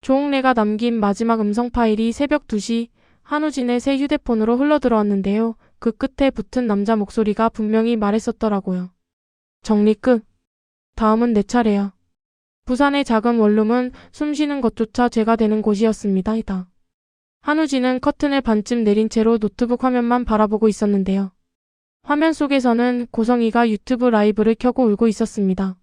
조옥래가 남긴 마지막 음성 파일이 새벽 2시 한우진의 새 휴대폰으로 흘러들어왔는데요. 그 끝에 붙은 남자 목소리가 분명히 말했었더라고요. 정리 끝. 다음은 내 차례야. 부산의 작은 원룸은 숨쉬는 것조차 죄가 되는 곳이었습니다. 한우진은 커튼을 반쯤 내린 채로 노트북 화면만 바라보고 있었는데요. 화면 속에서는 고성이가 유튜브 라이브를 켜고 울고 있었습니다.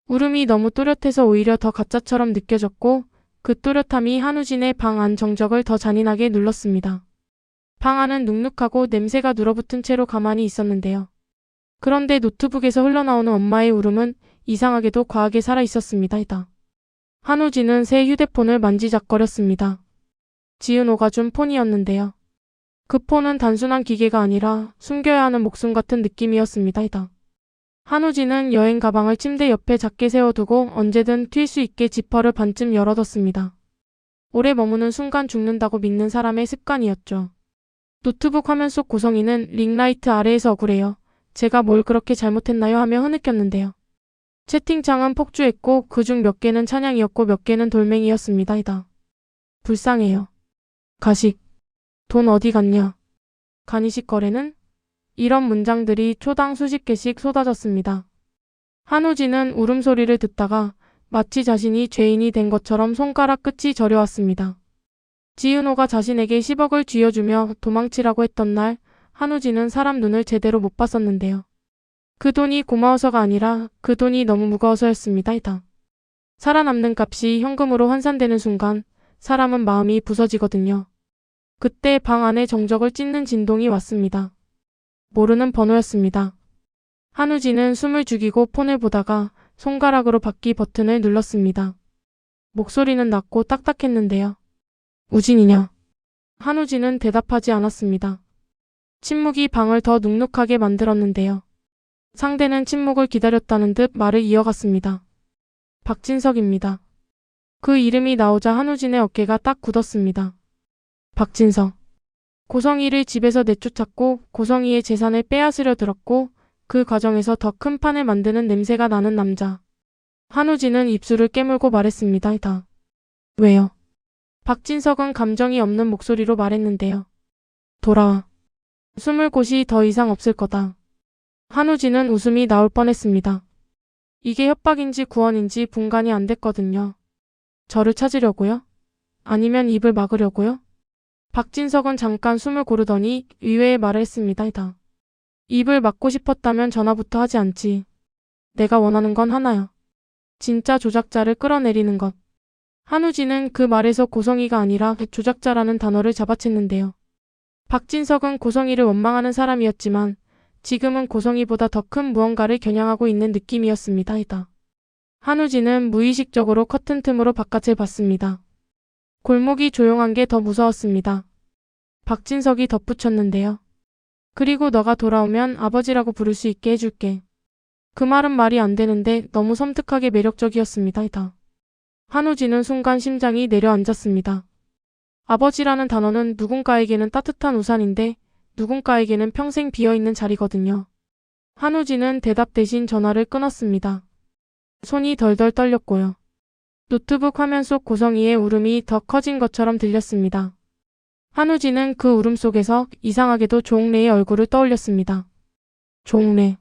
울음이 너무 또렷해서 오히려 더 가짜처럼 느껴졌고 그 또렷함이 한우진의 방 안 정적을 더 잔인하게 눌렀습니다. 방 안은 눅눅하고 냄새가 눌어붙은 채로 가만히 있었는데요. 그런데 노트북에서 흘러나오는 엄마의 울음은 이상하게도 과하게 살아있었습니다. 한우진은 새 휴대폰을 만지작거렸습니다. 지은호가 준 폰이었는데요. 그 폰은 단순한 기계가 아니라 숨겨야 하는 목숨 같은 느낌이었습니다. 한우진은 여행 가방을 침대 옆에 작게 세워두고 언제든 튈 수 있게 지퍼를 반쯤 열어뒀습니다. 오래 머무는 순간 죽는다고 믿는 사람의 습관이었죠. 노트북 화면 속 고성이는 링라이트 아래에서 억울해요. 제가 뭘 그렇게 잘못했나요? 하며 흐느꼈는데요. 채팅창은 폭주했고 그중 몇 개는 찬양이었고 몇 개는 돌멩이였습니다. 불쌍해요. 가식. 돈 어디 갔냐? 간이식 거래는? 이런 문장들이 초당 수십 개씩 쏟아졌습니다. 한우진은 울음소리를 듣다가 마치 자신이 죄인이 된 것처럼 손가락 끝이 저려왔습니다. 지은호가 자신에게 10억을 쥐어주며 도망치라고 했던 날 한우진은 사람 눈을 제대로 못 봤었는데요. 그 돈이 고마워서가 아니라 그 돈이 너무 무거워서였습니다. 살아남는 값이 현금으로 환산되는 순간 사람은 마음이 부서지거든요. 그때 방 안에 정적을 찢는 진동이 왔습니다. 모르는 번호였습니다. 한우진은 숨을 죽이고 폰을 보다가 손가락으로 바퀴 버튼을 눌렀습니다. 목소리는 낮고 딱딱했는데요. 우진이냐? 한우진은 대답하지 않았습니다. 침묵이 방을 더 눅눅하게 만들었는데요. 상대는 침묵을 기다렸다는 듯 말을 이어갔습니다. 박진석입니다. 그 이름이 나오자 한우진의 어깨가 딱 굳었습니다. 박진석. 고성이를 집에서 내쫓았고 고성이의 재산을 빼앗으려 들었고 그 과정에서 더 큰 판을 만드는 냄새가 나는 남자. 한우진은 입술을 깨물고 말했습니다. 왜요? 박진석은 감정이 없는 목소리로 말했는데요. 돌아와. 숨을 곳이 더 이상 없을 거다. 한우진은 웃음이 나올 뻔했습니다. 이게 협박인지 구원인지 분간이 안 됐거든요. 저를 찾으려고요? 아니면 입을 막으려고요? 박진석은 잠깐 숨을 고르더니 의외의 말을 했습니다. 입을 막고 싶었다면 전화부터 하지 않지. 내가 원하는 건 하나야. 진짜 조작자를 끌어내리는 것. 한우진은 그 말에서 고성이가 아니라 조작자라는 단어를 잡아챘는데요. 박진석은 고성이를 원망하는 사람이었지만 지금은 고성이보다 더 큰 무언가를 겨냥하고 있는 느낌이었습니다. 한우진은 무의식적으로 커튼 틈으로 바깥을 봤습니다. 골목이 조용한 게 더 무서웠습니다. 박진석이 덧붙였는데요. 그리고 너가 돌아오면 아버지라고 부를 수 있게 해줄게. 그 말은 말이 안 되는데 너무 섬뜩하게 매력적이었습니다. 한우진은 순간 심장이 내려앉았습니다. 아버지라는 단어는 누군가에게는 따뜻한 우산인데 누군가에게는 평생 비어있는 자리거든요. 한우진은 대답 대신 전화를 끊었습니다. 손이 덜덜 떨렸고요. 노트북 화면 속 고성이의 울음이 더 커진 것처럼 들렸습니다. 한우진은 그 울음 속에서 이상하게도 조옥래의 얼굴을 떠올렸습니다. 조옥래.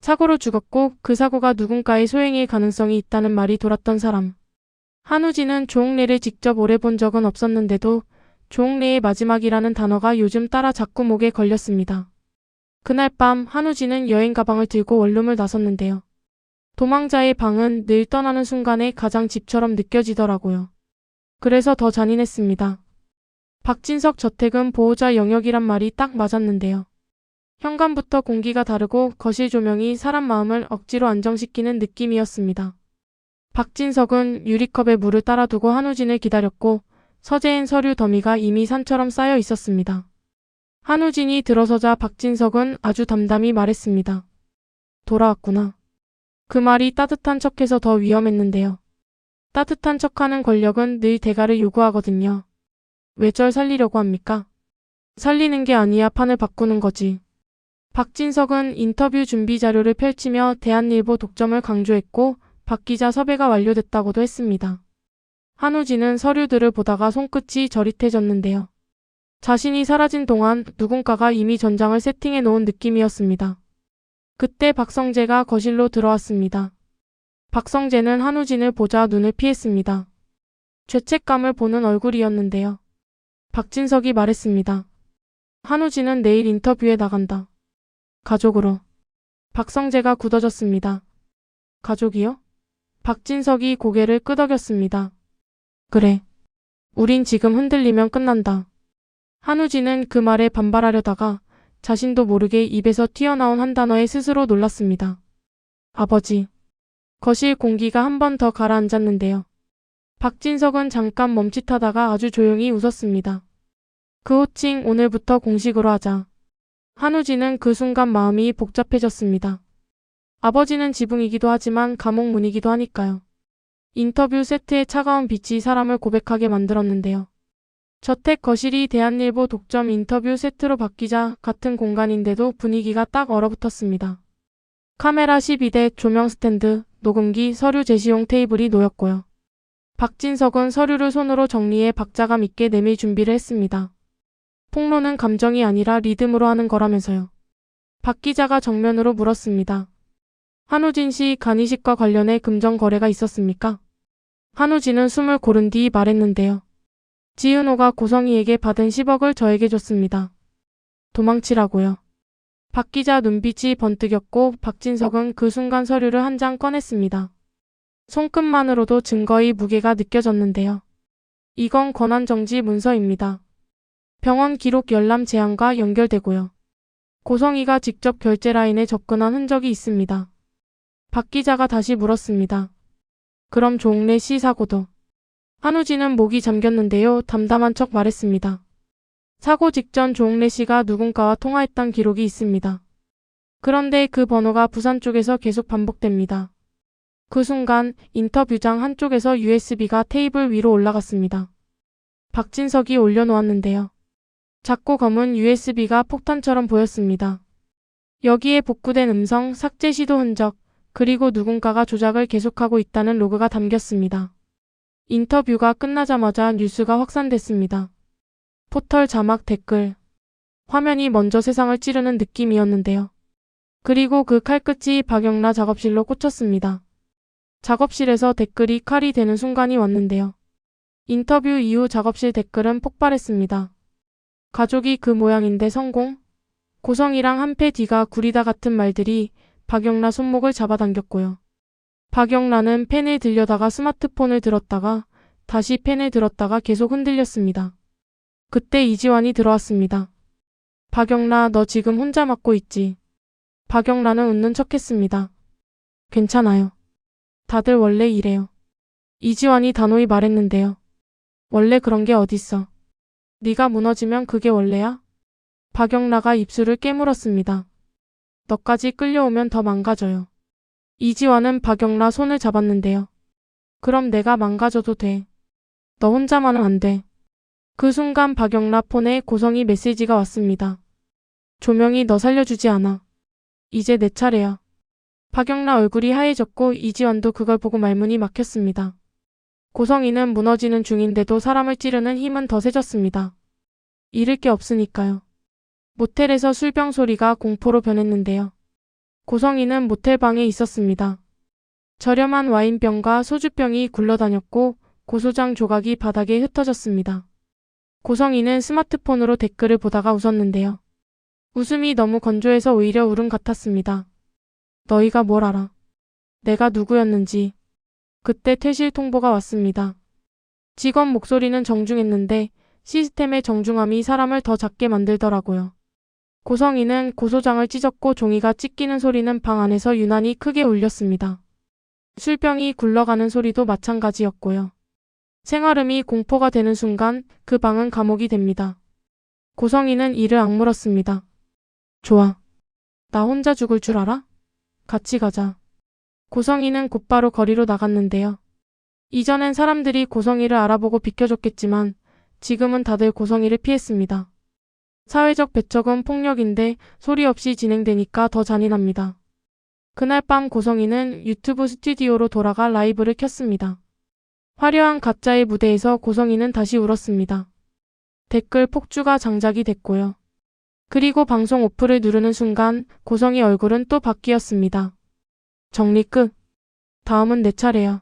사고로 죽었고 그 사고가 누군가의 소행일 가능성이 있다는 말이 돌았던 사람. 한우진은 조옥래를 직접 오래 본 적은 없었는데도 조옥래의 마지막이라는 단어가 요즘 따라 자꾸 목에 걸렸습니다. 그날 밤 한우진은 여행 가방을 들고 원룸을 나섰는데요. 도망자의 방은 늘 떠나는 순간에 가장 집처럼 느껴지더라고요. 그래서 더 잔인했습니다. 박진석 저택은 보호자 영역이란 말이 딱 맞았는데요. 현관부터 공기가 다르고 거실 조명이 사람 마음을 억지로 안정시키는 느낌이었습니다. 박진석은 유리컵에 물을 따라두고 한우진을 기다렸고 서재엔 서류 더미가 이미 산처럼 쌓여 있었습니다. 한우진이 들어서자 박진석은 아주 담담히 말했습니다. 돌아왔구나. 그 말이 따뜻한 척해서 더 위험했는데요. 따뜻한 척하는 권력은 늘 대가를 요구하거든요. 왜 절 살리려고 합니까? 살리는 게 아니야 판을 바꾸는 거지. 박진석은 인터뷰 준비 자료를 펼치며 대한일보 독점을 강조했고 박 기자 섭외가 완료됐다고도 했습니다. 한우진은 서류들을 보다가 손끝이 저릿해졌는데요. 자신이 사라진 동안 누군가가 이미 전장을 세팅해 놓은 느낌이었습니다. 그때 박성재가 거실로 들어왔습니다. 박성재는 한우진을 보자 눈을 피했습니다. 죄책감을 보는 얼굴이었는데요. 박진석이 말했습니다. 한우진은 내일 인터뷰에 나간다. 가족으로. 박성재가 굳어졌습니다. 가족이요? 박진석이 고개를 끄덕였습니다. 그래. 우린 지금 흔들리면 끝난다. 한우진은 그 말에 반발하려다가 자신도 모르게 입에서 튀어나온 한 단어에 스스로 놀랐습니다. 아버지. 거실 공기가 한 번 더 가라앉았는데요. 박진석은 잠깐 멈칫하다가 아주 조용히 웃었습니다. 그 호칭 오늘부터 공식으로 하자. 한우진은 그 순간 마음이 복잡해졌습니다. 아버지는 지붕이기도 하지만 감옥문이기도 하니까요. 인터뷰 세트의 차가운 빛이 사람을 고백하게 만들었는데요. 저택 거실이 대한일보 독점 인터뷰 세트로 바뀌자 같은 공간인데도 분위기가 딱 얼어붙었습니다. 카메라 12대, 조명 스탠드, 녹음기, 서류 제시용 테이블이 놓였고요. 박진석은 서류를 손으로 정리해 박자감 있게 내밀 준비를 했습니다. 폭로는 감정이 아니라 리듬으로 하는 거라면서요. 박 기자가 정면으로 물었습니다. 한우진 씨 간이식과 관련해 금전 거래가 있었습니까? 한우진은 숨을 고른 뒤 말했는데요. 지은호가 고성희에게 받은 10억을 저에게 줬습니다. 도망치라고요. 박 기자 눈빛이 번뜩였고 박진석은 그 순간 서류를 한 장 꺼냈습니다. 손끝만으로도 증거의 무게가 느껴졌는데요. 이건 권한정지 문서입니다. 병원 기록 열람 제한과 연결되고요. 고성희가 직접 결제 라인에 접근한 흔적이 있습니다. 박 기자가 다시 물었습니다. 그럼 조홍래 씨 사고도? 한우진은 목이 잠겼는데요. 담담한 척 말했습니다. 사고 직전 조홍래 씨가 누군가와 통화했던 기록이 있습니다. 그런데 그 번호가 부산 쪽에서 계속 반복됩니다. 그 순간 인터뷰장 한쪽에서 USB가 테이블 위로 올라갔습니다. 박진석이 올려놓았는데요. 작고 검은 USB가 폭탄처럼 보였습니다. 여기에 복구된 음성, 삭제 시도 흔적, 그리고 누군가가 조작을 계속하고 있다는 로그가 담겼습니다. 인터뷰가 끝나자마자 뉴스가 확산됐습니다. 포털 자막 댓글. 화면이 먼저 세상을 찌르는 느낌이었는데요. 그리고 그 칼끝이 박영라 작업실로 꽂혔습니다. 작업실에서 댓글이 칼이 되는 순간이 왔는데요. 인터뷰 이후 작업실 댓글은 폭발했습니다. 가족이 그 모양인데 성공? 고성이랑 한패 뒤가 구리다 같은 말들이 박영라 손목을 잡아당겼고요. 박영라는 펜을 들려다가 스마트폰을 들었다가 다시 펜을 들었다가 계속 흔들렸습니다. 그때 이지환이 들어왔습니다. 박영라, 너 지금 혼자 맡고 있지? 박영라는 웃는 척했습니다. 괜찮아요. 다들 원래 이래요. 이지환이 단호히 말했는데요. 원래 그런 게 어딨어. 네가 무너지면 그게 원래야? 박영라가 입술을 깨물었습니다. 너까지 끌려오면 더 망가져요. 이지환은 박영라 손을 잡았는데요. 그럼 내가 망가져도 돼. 너 혼자만은 안 돼. 그 순간 박영라 폰에 고성희 메시지가 왔습니다. 조명이 너 살려주지 않아. 이제 내 차례야. 박영라 얼굴이 하얘졌고 이지환도 그걸 보고 말문이 막혔습니다. 고성희는 무너지는 중인데도 사람을 찌르는 힘은 더 세졌습니다. 잃을 게 없으니까요. 모텔에서 술병 소리가 공포로 변했는데요. 고성희는 모텔방에 있었습니다. 저렴한 와인병과 소주병이 굴러다녔고 고소장 조각이 바닥에 흩어졌습니다. 고성희는 스마트폰으로 댓글을 보다가 웃었는데요. 웃음이 너무 건조해서 오히려 울음 같았습니다. 너희가 뭘 알아? 내가 누구였는지. 그때 퇴실 통보가 왔습니다. 직원 목소리는 정중했는데 시스템의 정중함이 사람을 더 작게 만들더라고요. 고성희는 고소장을 찢었고 종이가 찢기는 소리는 방 안에서 유난히 크게 울렸습니다. 술병이 굴러가는 소리도 마찬가지였고요. 생얼음이 공포가 되는 순간 그 방은 감옥이 됩니다. 고성희는 이를 악물었습니다. 좋아. 나 혼자 죽을 줄 알아? 같이 가자. 고성희는 곧바로 거리로 나갔는데요. 이전엔 사람들이 고성희를 알아보고 비켜줬겠지만 지금은 다들 고성희를 피했습니다. 사회적 배척은 폭력인데 소리 없이 진행되니까 더 잔인합니다. 그날 밤 고성희는 유튜브 스튜디오로 돌아가 라이브를 켰습니다. 화려한 가짜의 무대에서 고성이는 다시 울었습니다. 댓글 폭주가 장작이 됐고요. 그리고 방송 오프를 누르는 순간 고성이 얼굴은 또 바뀌었습니다. 정리 끝. 다음은 내 차례야.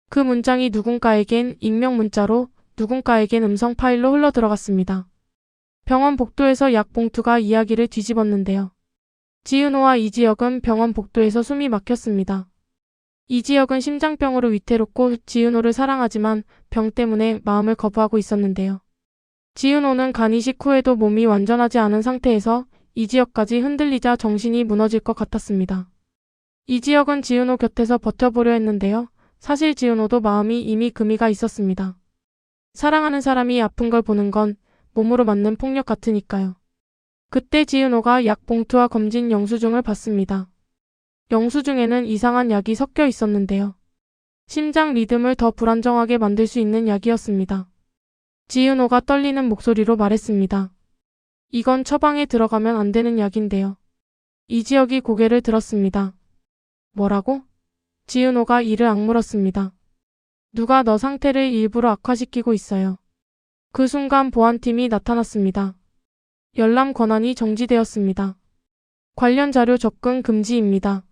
그 문장이 누군가에겐 익명 문자로, 누군가에겐 음성 파일로 흘러들어갔습니다. 병원 복도에서 약 봉투가 이야기를 뒤집었는데요. 지은호와 이지혁은 병원 복도에서 숨이 막혔습니다. 이지혁은 심장병으로 위태롭고 지은호를 사랑하지만 병 때문에 마음을 거부하고 있었는데요. 지은호는 간이식 후에도 몸이 완전하지 않은 상태에서 이지혁까지 흔들리자 정신이 무너질 것 같았습니다. 이지혁은 지은호 곁에서 버텨보려 했는데요. 사실 지은호도 마음이 이미 금이가 있었습니다. 사랑하는 사람이 아픈 걸 보는 건 몸으로 맞는 폭력 같으니까요. 그때 지은호가 약 봉투와 검진 영수증을 봤습니다. 영수증에는 이상한 약이 섞여 있었는데요. 심장 리듬을 더 불안정하게 만들 수 있는 약이었습니다. 지은호가 떨리는 목소리로 말했습니다. 이건 처방에 들어가면 안 되는 약인데요. 이지혁이 고개를 들었습니다. 뭐라고? 지은호가 이를 악물었습니다. 누가 너 상태를 일부러 악화시키고 있어요. 그 순간 보안팀이 나타났습니다. 열람 권한이 정지되었습니다. 관련 자료 접근 금지입니다.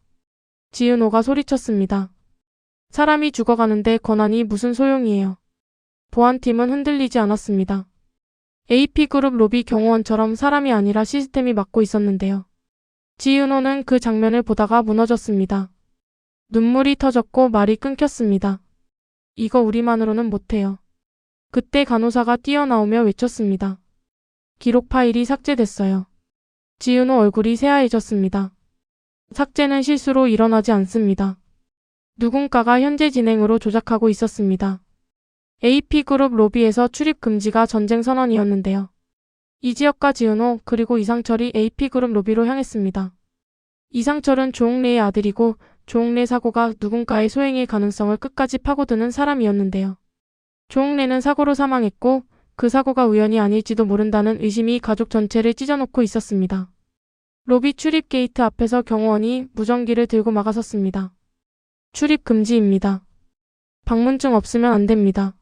지은호가 소리쳤습니다. 사람이 죽어가는데 권한이 무슨 소용이에요. 보안팀은 흔들리지 않았습니다. AP그룹 로비 경호원처럼 사람이 아니라 시스템이 맡고 있었는데요. 지은호는 그 장면을 보다가 무너졌습니다. 눈물이 터졌고 말이 끊겼습니다. 이거 우리만으로는 못해요. 그때 간호사가 뛰어나오며 외쳤습니다. 기록 파일이 삭제됐어요. 지은호 얼굴이 새하얘졌습니다. 삭제는 실수로 일어나지 않습니다. 누군가가 현재 진행으로 조작하고 있었습니다. AP그룹 로비에서 출입 금지가 전쟁 선언이었는데요. 이지혁과 지은호 그리고 이상철이 AP그룹 로비로 향했습니다. 이상철은 조홍래의 아들이고 조홍래 사고가 누군가의 소행일 가능성을 끝까지 파고드는 사람이었는데요. 조홍래는 사고로 사망했고 그 사고가 우연이 아닐지도 모른다는 의심이 가족 전체를 찢어놓고 있었습니다. 로비 출입 게이트 앞에서 경호원이 무전기를 들고 막아섰습니다. 출입 금지입니다. 방문증 없으면 안 됩니다.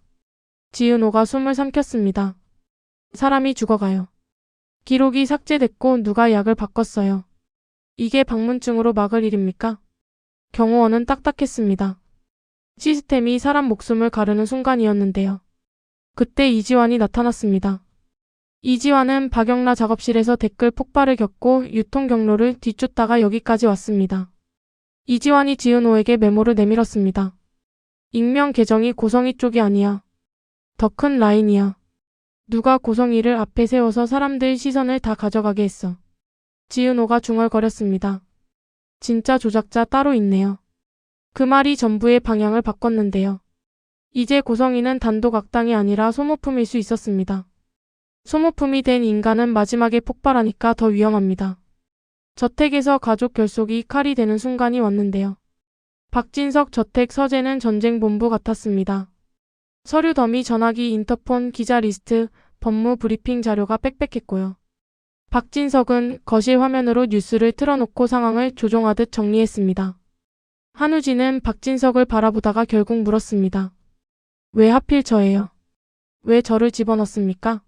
지은호가 숨을 삼켰습니다. 사람이 죽어가요. 기록이 삭제됐고 누가 약을 바꿨어요. 이게 방문증으로 막을 일입니까? 경호원은 딱딱했습니다. 시스템이 사람 목숨을 가르는 순간이었는데요. 그때 이지환이 나타났습니다. 이지환은 박영라 작업실에서 댓글 폭발을 겪고 유통 경로를 뒤쫓다가 여기까지 왔습니다. 이지환이 지은호에게 메모를 내밀었습니다. 익명 계정이 고성이 쪽이 아니야. 더 큰 라인이야. 누가 고성이를 앞에 세워서 사람들 시선을 다 가져가게 했어. 지은호가 중얼거렸습니다. 진짜 조작자 따로 있네요. 그 말이 전부의 방향을 바꿨는데요. 이제 고성이는 단독 악당이 아니라 소모품일 수 있었습니다. 소모품이 된 인간은 마지막에 폭발하니까 더 위험합니다. 저택에서 가족 결속이 칼이 되는 순간이 왔는데요. 박진석 저택 서재는 전쟁본부 같았습니다. 서류 더미 전화기 인터폰 기자 리스트 법무 브리핑 자료가 빽빽했고요. 박진석은 거실 화면으로 뉴스를 틀어놓고 상황을 조종하듯 정리했습니다. 한우진은 박진석을 바라보다가 결국 물었습니다. 왜 하필 저예요? 왜 저를 집어넣습니까?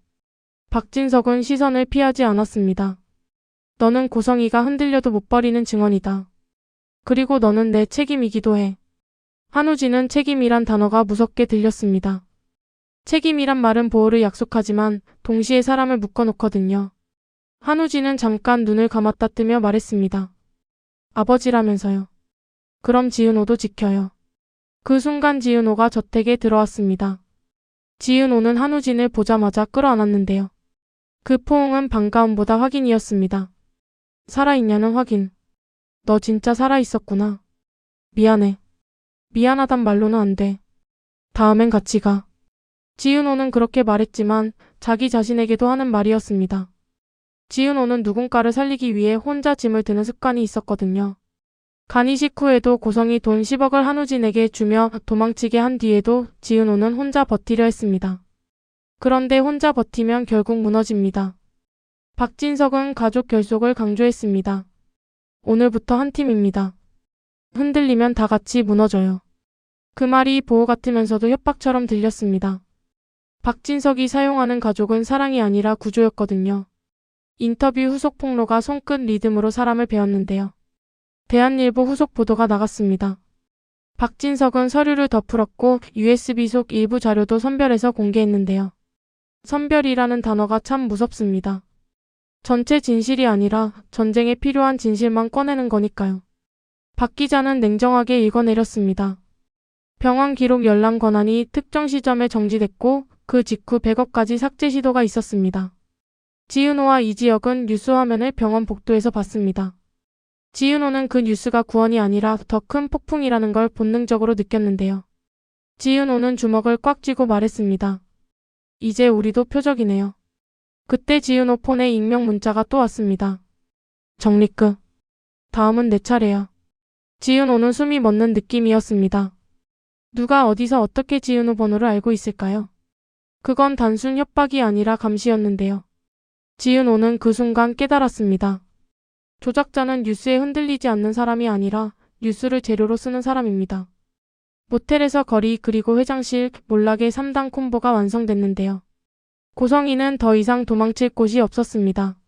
박진석은 시선을 피하지 않았습니다. 너는 고성이가 흔들려도 못 버리는 증언이다. 그리고 너는 내 책임이기도 해. 한우진은 책임이란 단어가 무섭게 들렸습니다. 책임이란 말은 보호를 약속하지만 동시에 사람을 묶어놓거든요. 한우진은 잠깐 눈을 감았다 뜨며 말했습니다. 아버지라면서요. 그럼 지은호도 지켜요. 그 순간 지은호가 저택에 들어왔습니다. 지은호는 한우진을 보자마자 끌어안았는데요. 그 포옹은 반가움보다 확인이었습니다. 살아있냐는 확인. 너 진짜 살아있었구나. 미안해. 미안하단 말로는 안 돼. 다음엔 같이 가. 지은호는 그렇게 말했지만 자기 자신에게도 하는 말이었습니다. 지은호는 누군가를 살리기 위해 혼자 짐을 드는 습관이 있었거든요. 간이식 후에도 고성이 돈 10억을 한우진에게 주며 도망치게 한 뒤에도 지은호는 혼자 버티려 했습니다. 그런데 혼자 버티면 결국 무너집니다. 박진석은 가족 결속을 강조했습니다. 오늘부터 한 팀입니다. 흔들리면 다 같이 무너져요. 그 말이 보호 같으면서도 협박처럼 들렸습니다. 박진석이 사용하는 가족은 사랑이 아니라 구조였거든요. 인터뷰 후속 폭로가 손끝 리듬으로 사람을 베었는데요. 대한일보 후속 보도가 나갔습니다. 박진석은 서류를 더 풀었고 USB 속 일부 자료도 선별해서 공개했는데요. 선별이라는 단어가 참 무섭습니다. 전체 진실이 아니라 전쟁에 필요한 진실만 꺼내는 거니까요. 박 기자는 냉정하게 읽어내렸습니다. 병원 기록 열람 권한이 특정 시점에 정지됐고 그 직후 100억까지 삭제 시도가 있었습니다. 지은호와 이지혁은 뉴스 화면을 병원 복도에서 봤습니다. 지은호는 그 뉴스가 구원이 아니라 더 큰 폭풍이라는 걸 본능적으로 느꼈는데요. 지은호는 주먹을 꽉 쥐고 말했습니다. 이제 우리도 표적이네요. 그때 지은호 폰에 익명 문자가 또 왔습니다. 정리끝. 다음은 내 차례야. 지은호는 숨이 멎는 느낌이었습니다. 누가 어디서 어떻게 지은호 번호를 알고 있을까요? 그건 단순 협박이 아니라 감시였는데요. 지은호는 그 순간 깨달았습니다. 조작자는 뉴스에 흔들리지 않는 사람이 아니라 뉴스를 재료로 쓰는 사람입니다. 모텔에서 거리 그리고 회장실 몰락의 3단 콤보가 완성됐는데요. 고성이는 더 이상 도망칠 곳이 없었습니다.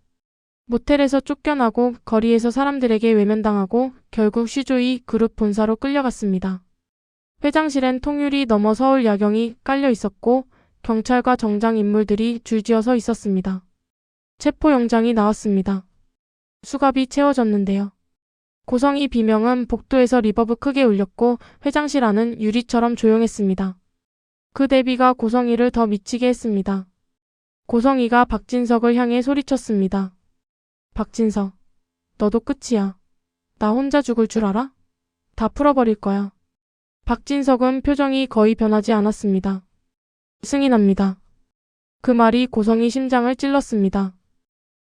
모텔에서 쫓겨나고 거리에서 사람들에게 외면당하고 결국 슈조이 그룹 본사로 끌려갔습니다. 회장실엔 통유리 넘어 서울 야경이 깔려 있었고 경찰과 정장 인물들이 줄지어 서 있었습니다. 체포영장이 나왔습니다. 수갑이 채워졌는데요. 고성이 비명은 복도에서 리버브 크게 울렸고 회장실 안은 유리처럼 조용했습니다. 그 대비가 고성이를 더 미치게 했습니다. 고성이가 박진석을 향해 소리쳤습니다. 박진석, 너도 끝이야. 나 혼자 죽을 줄 알아? 다 풀어버릴 거야. 박진석은 표정이 거의 변하지 않았습니다. 승인합니다. 그 말이 고성이 심장을 찔렀습니다.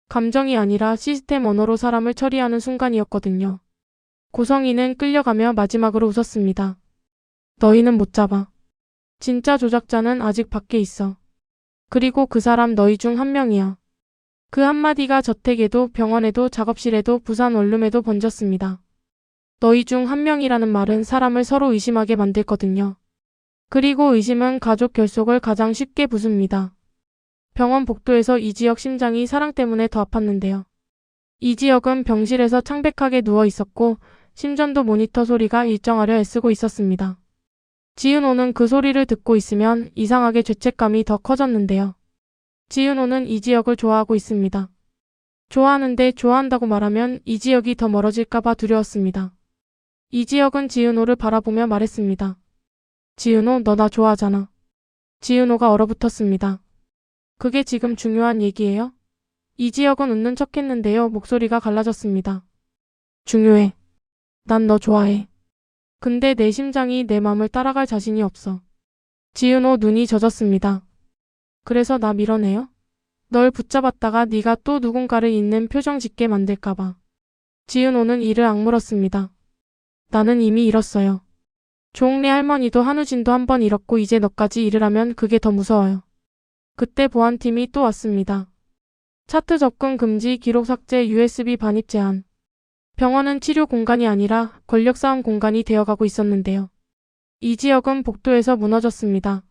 감정이 아니라 시스템 언어로 사람을 처리하는 순간이었거든요. 고성이는 끌려가며 마지막으로 웃었습니다. 너희는 못 잡아. 진짜 조작자는 아직 밖에 있어. 그리고 그 사람 너희 중 한 명이야. 그 한마디가 저택에도 병원에도 작업실에도 부산 원룸에도 번졌습니다. 너희 중 한 명이라는 말은 사람을 서로 의심하게 만들거든요. 그리고 의심은 가족 결속을 가장 쉽게 부숩니다. 병원 복도에서 이지혁 심장이 사랑 때문에 더 아팠는데요. 이지혁은 병실에서 창백하게 누워 있었고 심전도 모니터 소리가 일정하려 애쓰고 있었습니다. 지은호는 그 소리를 듣고 있으면 이상하게 죄책감이 더 커졌는데요. 지은호는 이지혁을 좋아하고 있습니다. 좋아하는데 좋아한다고 말하면 이지혁이 더 멀어질까봐 두려웠습니다. 이지혁은 지은호를 바라보며 말했습니다. 지은호, 너 나 좋아하잖아. 지은호가 얼어붙었습니다. 그게 지금 중요한 얘기예요? 이지혁은 웃는 척했는데요. 목소리가 갈라졌습니다. 중요해. 난 너 좋아해. 근데 내 심장이 내 맘을 따라갈 자신이 없어. 지은호 눈이 젖었습니다. 그래서 나 밀어내요? 널 붙잡았다가 네가 또 누군가를 잊는 표정 짓게 만들까봐. 지은호는 이를 악물었습니다. 나는 이미 잃었어요. 조옥래 할머니도 한우진도 한 번 잃었고 이제 너까지 잃으라면 그게 더 무서워요. 그때 보안팀이 또 왔습니다. 차트 접근 금지, 기록 삭제, USB 반입 제한. 병원은 치료 공간이 아니라 권력 싸움 공간이 되어가고 있었는데요. 이지혁은 복도에서 무너졌습니다.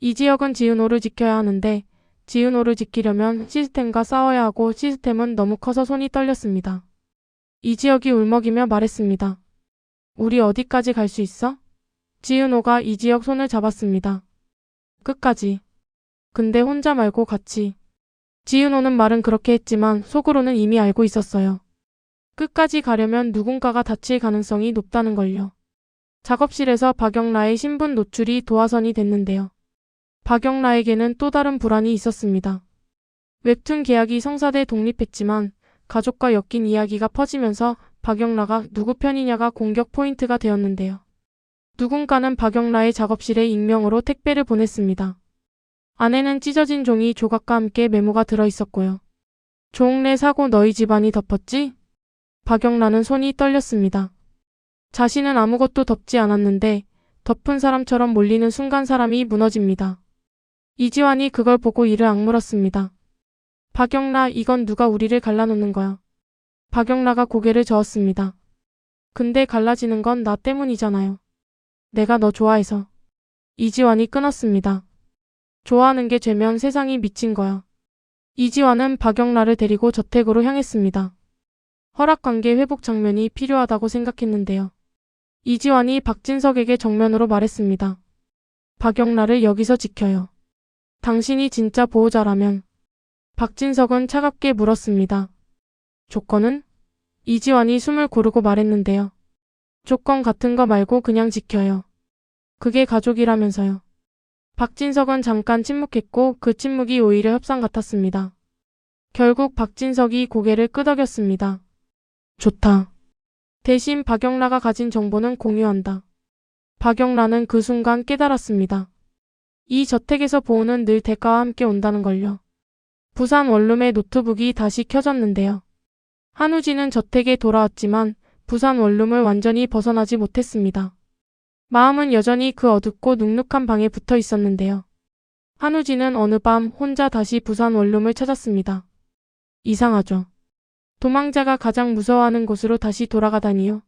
이지혁은 지은호를 지켜야 하는데 지은호를 지키려면 시스템과 싸워야 하고 시스템은 너무 커서 손이 떨렸습니다. 이지혁이 울먹이며 말했습니다. 우리 어디까지 갈 수 있어? 지은호가 이지혁 손을 잡았습니다. 끝까지. 근데 혼자 말고 같이. 지은호는 말은 그렇게 했지만 속으로는 이미 알고 있었어요. 끝까지 가려면 누군가가 다칠 가능성이 높다는 걸요. 작업실에서 박영라의 신분 노출이 도화선이 됐는데요. 박영라에게는 또 다른 불안이 있었습니다. 웹툰 계약이 성사돼 독립했지만 가족과 엮인 이야기가 퍼지면서 박영라가 누구 편이냐가 공격 포인트가 되었는데요. 누군가는 박영라의 작업실에 익명으로 택배를 보냈습니다. 안에는 찢어진 종이 조각과 함께 메모가 들어있었고요. 조옥래 사고 너희 집안이 덮었지? 박영라는 손이 떨렸습니다. 자신은 아무것도 덮지 않았는데 덮은 사람처럼 몰리는 순간 사람이 무너집니다. 이지환이 그걸 보고 이를 악물었습니다. 박영라, 이건 누가 우리를 갈라놓는 거야. 박영라가 고개를 저었습니다. 근데 갈라지는 건 나 때문이잖아요. 내가 너 좋아해서. 이지환이 끊었습니다. 좋아하는 게 죄면 세상이 미친 거야. 이지환은 박영란을 데리고 저택으로 향했습니다. 허락관계 회복 장면이 필요하다고 생각했는데요. 이지환이 박진석에게 정면으로 말했습니다. 박영란을 여기서 지켜요. 당신이 진짜 보호자라면. 박진석은 차갑게 물었습니다. 조건은? 이지환이 숨을 고르고 말했는데요. 조건 같은 거 말고 그냥 지켜요. 그게 가족이라면서요. 박진석은 잠깐 침묵했고 그 침묵이 오히려 협상 같았습니다. 결국 박진석이 고개를 끄덕였습니다. 좋다. 대신 박영라가 가진 정보는 공유한다. 박영라는 그 순간 깨달았습니다. 이 저택에서 보호는 늘 대가와 함께 온다는 걸요. 부산 원룸의 노트북이 다시 켜졌는데요. 한우진은 저택에 돌아왔지만 부산 원룸을 완전히 벗어나지 못했습니다. 마음은 여전히 그 어둡고 눅눅한 방에 붙어 있었는데요. 한우진은 어느 밤 혼자 다시 부산 원룸을 찾았습니다. 이상하죠. 도망자가 가장 무서워하는 곳으로 다시 돌아가다니요.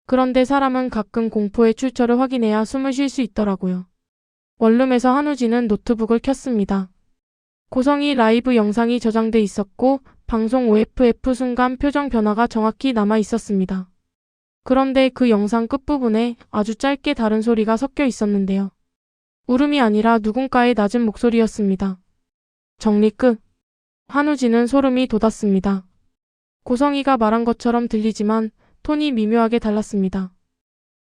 그런데 사람은 가끔 공포의 출처를 확인해야 숨을 쉴 수 있더라고요. 원룸에서 한우진은 노트북을 켰습니다. 고성이 라이브 영상이 저장돼 있었고 방송 OFF 순간 표정 변화가 정확히 남아 있었습니다. 그런데 그 영상 끝부분에 아주 짧게 다른 소리가 섞여 있었는데요. 울음이 아니라 누군가의 낮은 목소리였습니다. 정리 끝. 한우진은 소름이 돋았습니다. 고성이가 말한 것처럼 들리지만 톤이 미묘하게 달랐습니다.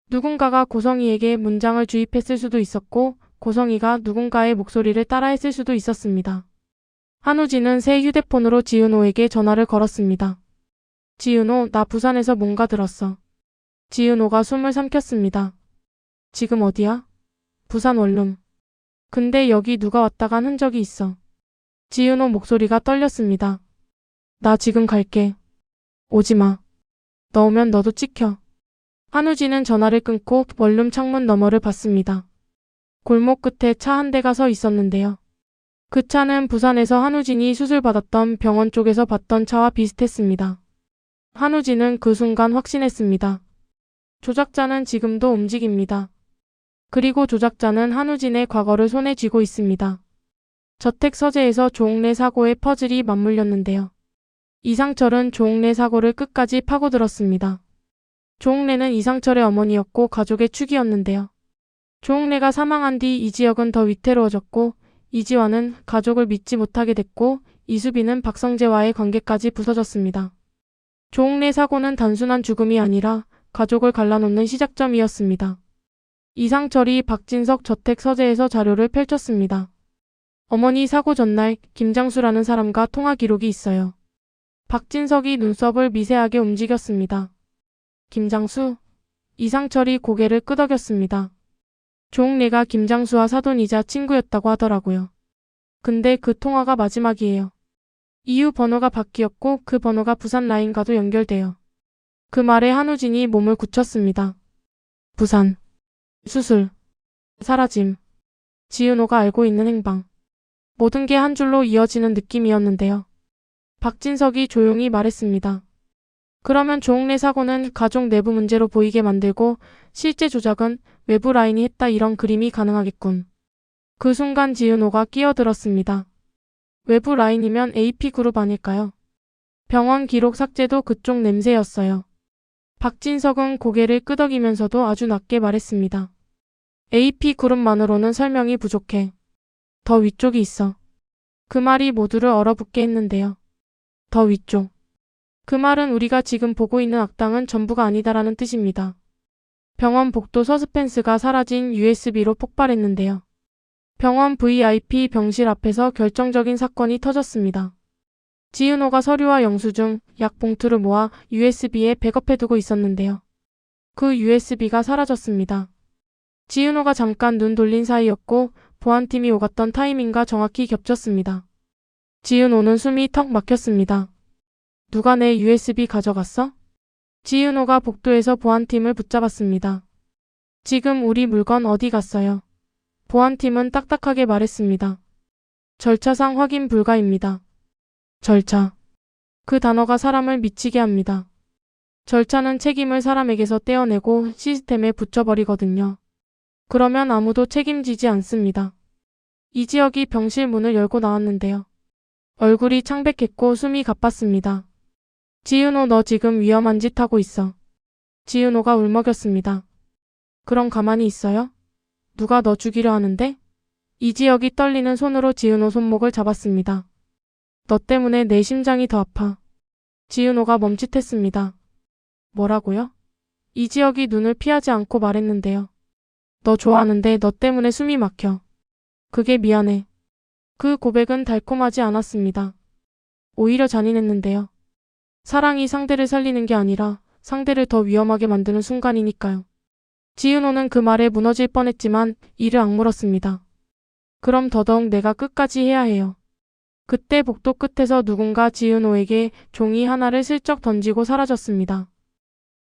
누군가가 고성이에게 문장을 주입했을 수도 있었고 고성이가 누군가의 목소리를 따라했을 수도 있었습니다. 한우진은 새 휴대폰으로 지은호에게 전화를 걸었습니다. 지은호, 나 부산에서 뭔가 들었어. 지은호가 숨을 삼켰습니다. 지금 어디야? 부산 원룸. 근데 여기 누가 왔다 간 흔적이 있어. 지은호 목소리가 떨렸습니다. 나 지금 갈게. 오지 마. 너 오면 너도 찍혀. 한우진은 전화를 끊고 원룸 창문 너머를 봤습니다. 골목 끝에 차 한 대가 서 있었는데요. 그 차는 부산에서 한우진이 수술받았던 병원 쪽에서 봤던 차와 비슷했습니다. 한우진은 그 순간 확신했습니다. 조작자는 지금도 움직입니다. 그리고 조작자는 한우진의 과거를 손에 쥐고 있습니다. 저택 서재에서 조옥래 사고의 퍼즐이 맞물렸는데요. 이상철은 조옥래 사고를 끝까지 파고들었습니다. 조옥래는 이상철의 어머니였고 가족의 축이었는데요. 조옥래가 사망한 뒤 이지혁은 더 위태로워졌고 이지환은 가족을 믿지 못하게 됐고 이수빈은 박성재와의 관계까지 부서졌습니다. 조옥래 사고는 단순한 죽음이 아니라 가족을 갈라놓는 시작점이었습니다. 이상철이 박진석 저택 서재에서 자료를 펼쳤습니다. 어머니 사고 전날 김장수라는 사람과 통화 기록이 있어요. 박진석이 눈썹을 미세하게 움직였습니다. 김장수? 이상철이 고개를 끄덕였습니다. 조옥래가 김장수와 사돈이자 친구였다고 하더라고요. 근데 그 통화가 마지막이에요. 이후 번호가 바뀌었고 그 번호가 부산 라인과도 연결돼요. 그 말에 한우진이 몸을 굳혔습니다. 부산. 수술. 사라짐. 지은호가 알고 있는 행방. 모든 게 한 줄로 이어지는 느낌이었는데요. 박진석이 조용히 말했습니다. 그러면 조옥래 사고는 가족 내부 문제로 보이게 만들고 실제 조작은 외부 라인이 했다 이런 그림이 가능하겠군. 그 순간 지은호가 끼어들었습니다. 외부 라인이면 AP그룹 아닐까요? 병원 기록 삭제도 그쪽 냄새였어요. 박진석은 고개를 끄덕이면서도 아주 낮게 말했습니다. AP그룹만으로는 설명이 부족해. 더 위쪽이 있어. 그 말이 모두를 얼어붙게 했는데요. 더 위쪽. 그 말은 우리가 지금 보고 있는 악당은 전부가 아니다라는 뜻입니다. 병원 복도 서스펜스가 사라진 USB로 폭발했는데요. 병원 VIP 병실 앞에서 결정적인 사건이 터졌습니다. 지은호가 서류와 영수증, 약 봉투를 모아 USB에 백업해두고 있었는데요. 그 USB가 사라졌습니다. 지은호가 잠깐 눈 돌린 사이였고 보안팀이 오갔던 타이밍과 정확히 겹쳤습니다. 지은호는 숨이 턱 막혔습니다. 누가 내 USB 가져갔어? 지은호가 복도에서 보안팀을 붙잡았습니다. 지금 우리 물건 어디 갔어요? 보안팀은 딱딱하게 말했습니다. 절차상 확인 불가입니다. 절차. 그 단어가 사람을 미치게 합니다. 절차는 책임을 사람에게서 떼어내고 시스템에 붙여버리거든요. 그러면 아무도 책임지지 않습니다. 이지혁이 병실 문을 열고 나왔는데요. 얼굴이 창백했고 숨이 가빴습니다. 지은호, 너 지금 위험한 짓 하고 있어. 지은호가 울먹였습니다. 그럼 가만히 있어요? 누가 너 죽이려 하는데? 이지혁이 떨리는 손으로 지은호 손목을 잡았습니다. 너 때문에 내 심장이 더 아파. 지은호가 멈칫했습니다. 뭐라고요? 이지혁이 눈을 피하지 않고 말했는데요. 너 좋아하는데 너 때문에 숨이 막혀. 그게 미안해. 그 고백은 달콤하지 않았습니다. 오히려 잔인했는데요. 사랑이 상대를 살리는 게 아니라 상대를 더 위험하게 만드는 순간이니까요. 지은호는 그 말에 무너질 뻔했지만 이를 악물었습니다. 그럼 더더욱 내가 끝까지 해야 해요. 그때 복도 끝에서 누군가 지은호에게 종이 하나를 슬쩍 던지고 사라졌습니다.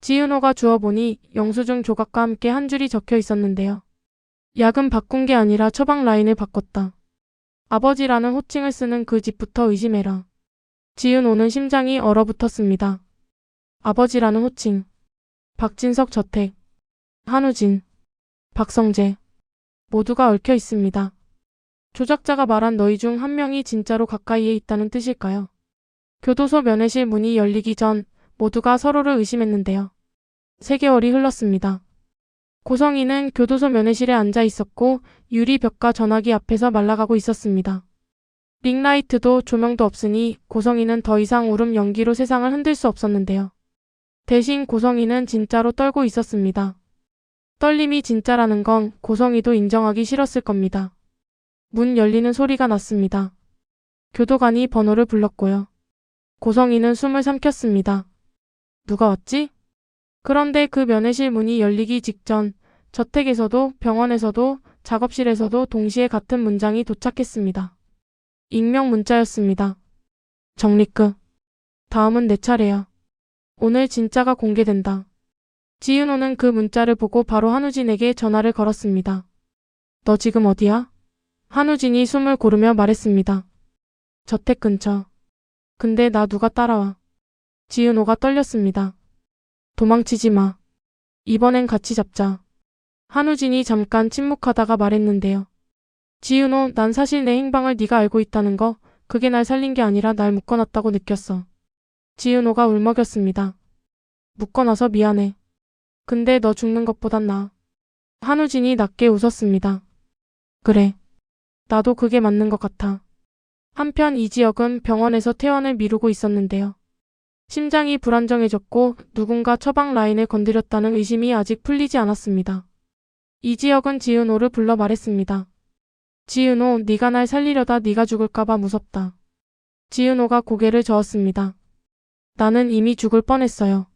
지은호가 주워보니 영수증 조각과 함께 한 줄이 적혀 있었는데요. 약은 바꾼 게 아니라 처방 라인을 바꿨다. 아버지라는 호칭을 쓰는 그 집부터 의심해라. 지은호는 심장이 얼어붙었습니다. 아버지라는 호칭. 박진석 저택. 한우진. 박성재. 모두가 얽혀 있습니다. 조작자가 말한 너희 중 한 명이 진짜로 가까이에 있다는 뜻일까요? 교도소 면회실 문이 열리기 전 모두가 서로를 의심했는데요. 3개월이 흘렀습니다. 고성이는 교도소 면회실에 앉아 있었고 유리벽과 전화기 앞에서 말라가고 있었습니다. 링라이트도 조명도 없으니 고성이는 더 이상 울음 연기로 세상을 흔들 수 없었는데요. 대신 고성이는 진짜로 떨고 있었습니다. 떨림이 진짜라는 건 고성이도 인정하기 싫었을 겁니다. 문 열리는 소리가 났습니다. 교도관이 번호를 불렀고요. 고성이는 숨을 삼켰습니다. 누가 왔지? 그런데 그 면회실 문이 열리기 직전 저택에서도 병원에서도 작업실에서도 동시에 같은 문장이 도착했습니다. 익명 문자였습니다. 정리 끝. 다음은 내 차례야. 오늘 진짜가 공개된다. 지은호는 그 문자를 보고 바로 한우진에게 전화를 걸었습니다. 너 지금 어디야? 한우진이 숨을 고르며 말했습니다. 저택 근처. 근데 나 누가 따라와. 지은호가 떨렸습니다. 도망치지 마. 이번엔 같이 잡자. 한우진이 잠깐 침묵하다가 말했는데요. 지은호, 난 사실 내 행방을 네가 알고 있다는 거, 그게 날 살린 게 아니라 날 묶어놨다고 느꼈어. 지은호가 울먹였습니다. 묶어놔서 미안해. 근데 너 죽는 것보단 나아. 한우진이 낮게 웃었습니다. 그래. 나도 그게 맞는 것 같아. 한편 이지혁은 병원에서 퇴원을 미루고 있었는데요. 심장이 불안정해졌고 누군가 처방 라인을 건드렸다는 의심이 아직 풀리지 않았습니다. 이지혁은 지은호를 불러 말했습니다. 지은호, 네가 날 살리려다 네가 죽을까봐 무섭다. 지은호가 고개를 저었습니다. 나는 이미 죽을 뻔했어요.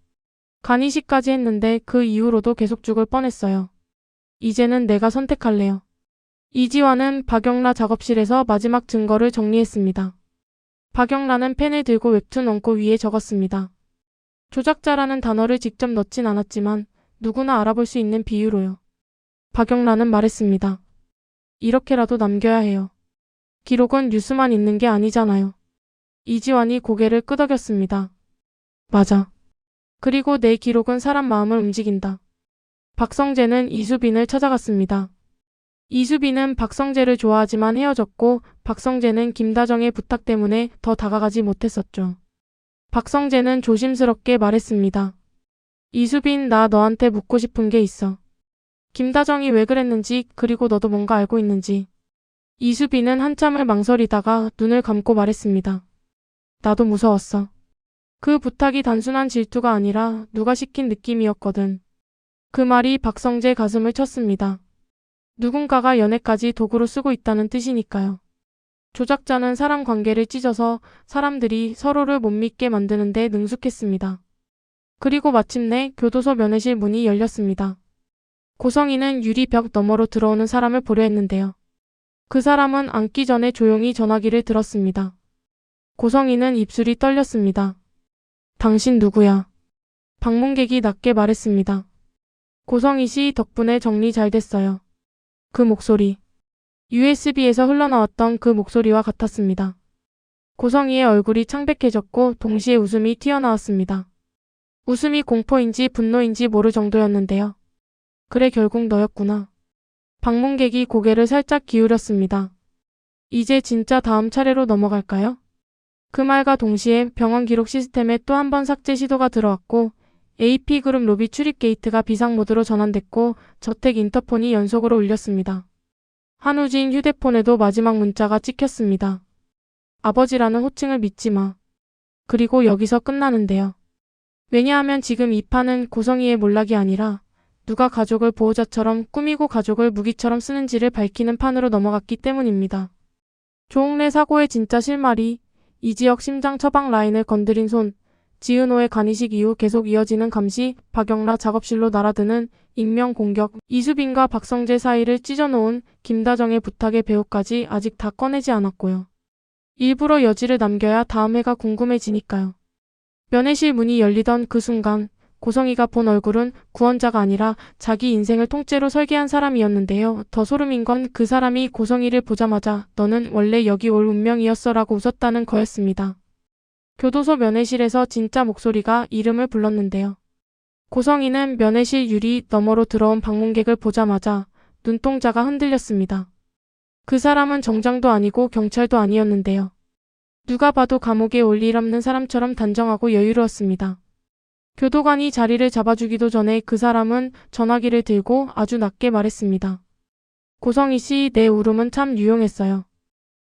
간이식까지 했는데 그 이후로도 계속 죽을 뻔했어요. 이제는 내가 선택할래요. 이지환은 박영라 작업실에서 마지막 증거를 정리했습니다. 박영라는 펜을 들고 웹툰 원고 위에 적었습니다. 조작자라는 단어를 직접 넣진 않았지만 누구나 알아볼 수 있는 비유로요. 박영라는 말했습니다. 이렇게라도 남겨야 해요. 기록은 뉴스만 있는 게 아니잖아요. 이지환이 고개를 끄덕였습니다. 맞아. 그리고 내 기록은 사람 마음을 움직인다. 박성재는 이수빈을 찾아갔습니다. 이수빈은 박성재를 좋아하지만 헤어졌고 박성재는 김다정의 부탁 때문에 더 다가가지 못했었죠. 박성재는 조심스럽게 말했습니다. 이수빈, 나 너한테 묻고 싶은 게 있어. 김다정이 왜 그랬는지 그리고 너도 뭔가 알고 있는지. 이수빈은 한참을 망설이다가 눈을 감고 말했습니다. 나도 무서웠어. 그 부탁이 단순한 질투가 아니라 누가 시킨 느낌이었거든. 그 말이 박성재 가슴을 쳤습니다. 누군가가 연애까지 도구로 쓰고 있다는 뜻이니까요. 조작자는 사람 관계를 찢어서 사람들이 서로를 못 믿게 만드는 데 능숙했습니다. 그리고 마침내 교도소 면회실 문이 열렸습니다. 고성이는 유리벽 너머로 들어오는 사람을 보려 했는데요. 그 사람은 앉기 전에 조용히 전화기를 들었습니다. 고성이는 입술이 떨렸습니다. 당신 누구야? 방문객이 낮게 말했습니다. 고성희 씨 덕분에 정리 잘 됐어요. 그 목소리. USB에서 흘러나왔던 그 목소리와 같았습니다. 고성희의 얼굴이 창백해졌고 동시에 웃음이 튀어나왔습니다. 웃음이 공포인지 분노인지 모를 정도였는데요. 그래, 결국 너였구나. 방문객이 고개를 살짝 기울였습니다. 이제 진짜 다음 차례로 넘어갈까요? 그 말과 동시에 병원 기록 시스템에 또 한 번 삭제 시도가 들어왔고 AP그룹 로비 출입 게이트가 비상 모드로 전환됐고 저택 인터폰이 연속으로 울렸습니다. 한우진 휴대폰에도 마지막 문자가 찍혔습니다. 아버지라는 호칭을 믿지 마. 그리고 여기서 끝나는데요. 왜냐하면 지금 이 판은 고성희의 몰락이 아니라 누가 가족을 보호자처럼 꾸미고 가족을 무기처럼 쓰는지를 밝히는 판으로 넘어갔기 때문입니다. 조홍래 사고의 진짜 실마리, 이지혁 심장 처방 라인을 건드린 손, 지은호의 간이식 이후 계속 이어지는 감시, 박영라 작업실로 날아드는 익명 공격, 이수빈과 박성재 사이를 찢어놓은 김다정의 부탁의 배우까지 아직 다 꺼내지 않았고요. 일부러 여지를 남겨야 다음 회가 궁금해지니까요. 면회실 문이 열리던 그 순간 고성희가 본 얼굴은 구원자가 아니라 자기 인생을 통째로 설계한 사람이었는데요. 더 소름인 건 그 사람이 고성희를 보자마자 너는 원래 여기 올 운명이었어 라고 웃었다는 거였습니다. 교도소 면회실에서 진짜 목소리가 이름을 불렀는데요. 고성희는 면회실 유리 너머로 들어온 방문객을 보자마자 눈동자가 흔들렸습니다. 그 사람은 정장도 아니고 경찰도 아니었는데요. 누가 봐도 감옥에 올 일 없는 사람처럼 단정하고 여유로웠습니다. 교도관이 자리를 잡아주기도 전에 그 사람은 전화기를 들고 아주 낮게 말했습니다. 고성희 씨, 내 울음은 참 유용했어요.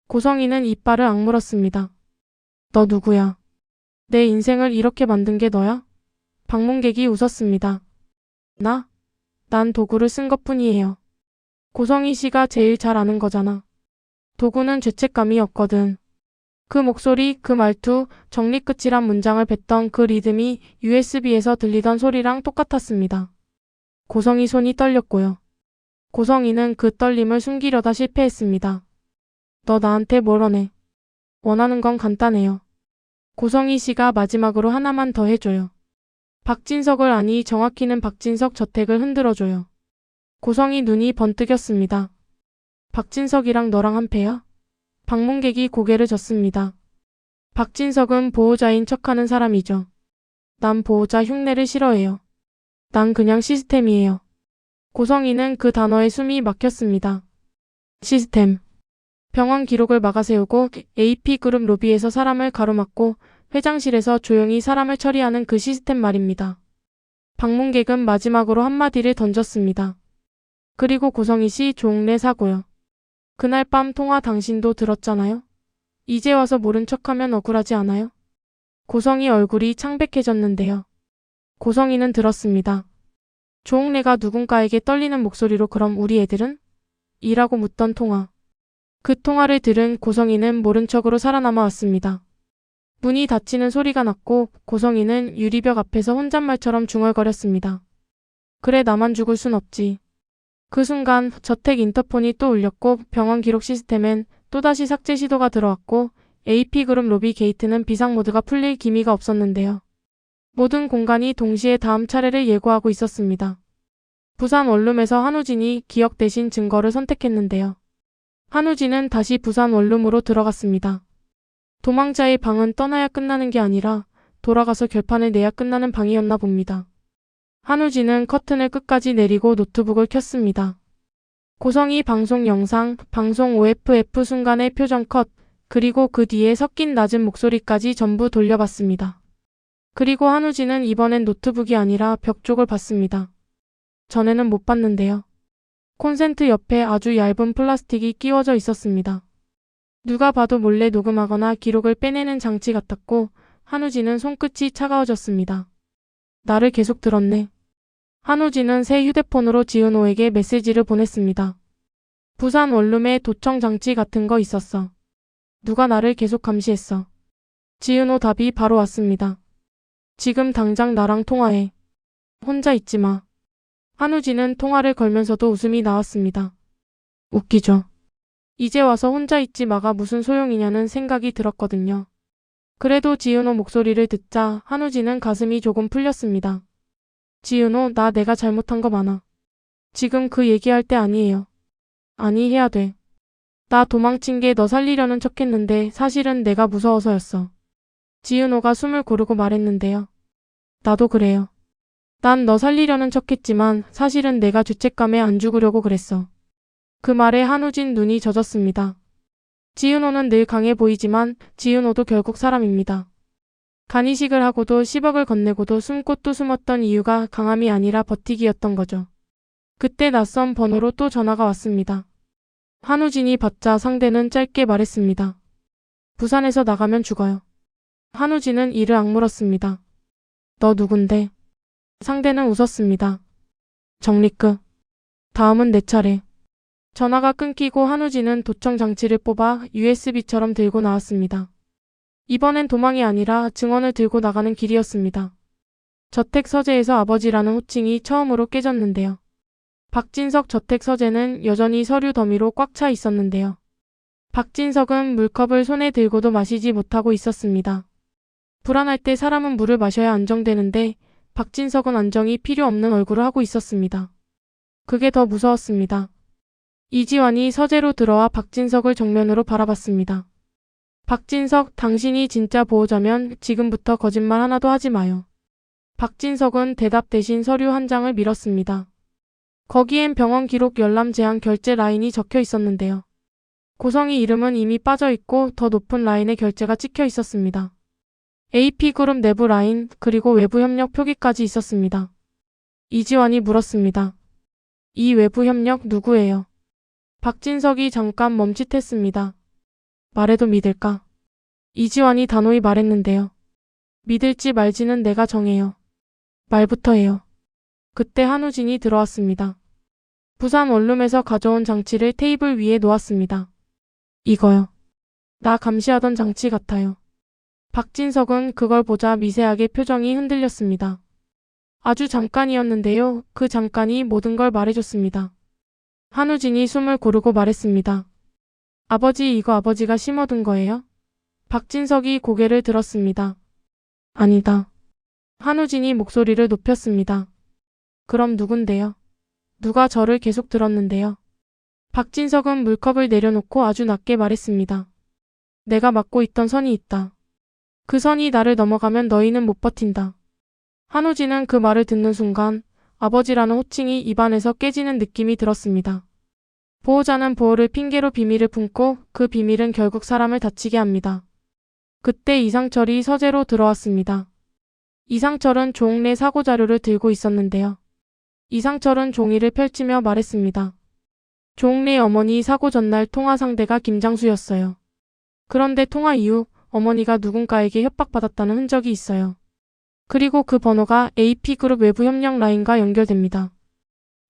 고성희는 이빨을 악물었습니다. 너 누구야? 내 인생을 이렇게 만든 게 너야? 방문객이 웃었습니다. 난 도구를 쓴 것뿐이에요. 고성희 씨가 제일 잘 아는 거잖아. 도구는 죄책감이 없거든. 그 목소리, 그 말투, 정리 끝이란 문장을 뱉던 그 리듬이 USB에서 들리던 소리랑 똑같았습니다. 고성희 손이 떨렸고요. 고성희는 그 떨림을 숨기려다 실패했습니다. 너 나한테 뭘 원해? 원하는 건 간단해요. 고성희 씨가 마지막으로 하나만 더 해줘요. 박진석을 아니 정확히는 박진석 저택을 흔들어줘요. 고성희 눈이 번뜩였습니다. 박진석이랑 너랑 한패야? 방문객이 고개를 젓습니다. 박진석은 보호자인 척하는 사람이죠. 난 보호자 흉내를 싫어해요. 난 그냥 시스템이에요. 고성희는 그 단어에 숨이 막혔습니다. 시스템. 병원 기록을 막아세우고 AP그룹 로비에서 사람을 가로막고 회장실에서 조용히 사람을 처리하는 그 시스템 말입니다. 방문객은 마지막으로 한마디를 던졌습니다. 그리고 고성희 씨 조홍래 사고요. 그날 밤 통화 당신도 들었잖아요? 이제 와서 모른 척하면 억울하지 않아요? 고성희 얼굴이 창백해졌는데요. 고성희는 들었습니다. 조홍래가 누군가에게 떨리는 목소리로 그럼 우리 애들은? 이라고 묻던 통화. 그 통화를 들은 고성희는 모른 척으로 살아남아 왔습니다. 문이 닫히는 소리가 났고 고성희는 유리벽 앞에서 혼잣말처럼 중얼거렸습니다. 그래 나만 죽을 순 없지. 그 순간 저택 인터폰이 또 울렸고 병원 기록 시스템엔 또다시 삭제 시도가 들어왔고 AP그룹 로비 게이트는 비상 모드가 풀릴 기미가 없었는데요. 모든 공간이 동시에 다음 차례를 예고하고 있었습니다. 부산 원룸에서 한우진이 기억 대신 증거를 선택했는데요. 한우진은 다시 부산 원룸으로 들어갔습니다. 도망자의 방은 떠나야 끝나는 게 아니라 돌아가서 결판을 내야 끝나는 방이었나 봅니다. 한우진은 커튼을 끝까지 내리고 노트북을 켰습니다. 고성희 방송 영상, 방송 OFF 순간의 표정 컷, 그리고 그 뒤에 섞인 낮은 목소리까지 전부 돌려봤습니다. 그리고 한우진은 이번엔 노트북이 아니라 벽 쪽을 봤습니다. 전에는 못 봤는데요. 콘센트 옆에 아주 얇은 플라스틱이 끼워져 있었습니다. 누가 봐도 몰래 녹음하거나 기록을 빼내는 장치 같았고 한우진은 손끝이 차가워졌습니다. 나를 계속 들었네. 한우진은 새 휴대폰으로 지은호에게 메시지를 보냈습니다. 부산 원룸에 도청 장치 같은 거 있었어. 누가 나를 계속 감시했어. 지은호 답이 바로 왔습니다. 지금 당장 나랑 통화해. 혼자 있지 마. 한우진은 통화를 걸면서도 웃음이 나왔습니다. 웃기죠. 이제 와서 혼자 있지 마가 무슨 소용이냐는 생각이 들었거든요. 그래도 지은호 목소리를 듣자 한우진은 가슴이 조금 풀렸습니다. 지은호, 내가 잘못한 거 많아. 지금 그 얘기할 때 아니에요. 아니, 해야 돼. 나 도망친 게 너 살리려는 척했는데 사실은 내가 무서워서였어. 지은호가 숨을 고르고 말했는데요. 나도 그래요. 난 너 살리려는 척했지만 사실은 내가 죄책감에 안 죽으려고 그랬어. 그 말에 한우진 눈이 젖었습니다. 지은호는 늘 강해 보이지만 지은호도 결국 사람입니다. 간이식을 하고도 10억을 건네고도 숨고 또 숨었던 이유가 강함이 아니라 버티기였던 거죠. 그때 낯선 번호로 또 전화가 왔습니다. 한우진이 받자 상대는 짧게 말했습니다. 부산에서 나가면 죽어요. 한우진은 이를 악물었습니다. 너 누군데? 상대는 웃었습니다. 정리끝. 다음은 내 차례. 전화가 끊기고 한우진은 도청 장치를 뽑아 USB처럼 들고 나왔습니다. 이번엔 도망이 아니라 증언을 들고 나가는 길이었습니다. 저택 서재에서 아버지라는 호칭이 처음으로 깨졌는데요. 박진석 저택 서재는 여전히 서류 더미로 꽉 차 있었는데요. 박진석은 물컵을 손에 들고도 마시지 못하고 있었습니다. 불안할 때 사람은 물을 마셔야 안정되는데 박진석은 안정이 필요 없는 얼굴을 하고 있었습니다. 그게 더 무서웠습니다. 이지환이 서재로 들어와 박진석을 정면으로 바라봤습니다. 박진석, 당신이 진짜 보호자면 지금부터 거짓말 하나도 하지 마요. 박진석은 대답 대신 서류 한 장을 밀었습니다. 거기엔 병원 기록 열람 제한 결제 라인이 적혀 있었는데요. 고성희 이름은 이미 빠져 있고 더 높은 라인에 결제가 찍혀 있었습니다. AP그룹 내부 라인 그리고 외부 협력 표기까지 있었습니다. 이지환이 물었습니다. 이 외부 협력 누구예요? 박진석이 잠깐 멈칫했습니다. 말해도 믿을까? 이지환이 단호히 말했는데요. 믿을지 말지는 내가 정해요. 말부터 해요. 그때 한우진이 들어왔습니다. 부산 원룸에서 가져온 장치를 테이블 위에 놓았습니다. 이거요. 나 감시하던 장치 같아요. 박진석은 그걸 보자 미세하게 표정이 흔들렸습니다. 아주 잠깐이었는데요. 그 잠깐이 모든 걸 말해줬습니다. 한우진이 숨을 고르고 말했습니다. 아버지, 이거 아버지가 심어둔 거예요? 박진석이 고개를 들었습니다. 아니다. 한우진이 목소리를 높였습니다. 그럼 누군데요? 누가 저를 계속 들었는데요? 박진석은 물컵을 내려놓고 아주 낮게 말했습니다. 내가 맡고 있던 선이 있다. 그 선이 나를 넘어가면 너희는 못 버틴다. 한우진은 그 말을 듣는 순간 아버지라는 호칭이 입안에서 깨지는 느낌이 들었습니다. 보호자는 보호를 핑계로 비밀을 품고 그 비밀은 결국 사람을 다치게 합니다. 그때 이상철이 서재로 들어왔습니다. 이상철은 종래 사고 자료를 들고 있었는데요. 이상철은 종이를 펼치며 말했습니다. 종래 어머니 사고 전날 통화 상대가 김장수였어요. 그런데 통화 이후 어머니가 누군가에게 협박받았다는 흔적이 있어요. 그리고 그 번호가 AP그룹 외부 협력 라인과 연결됩니다.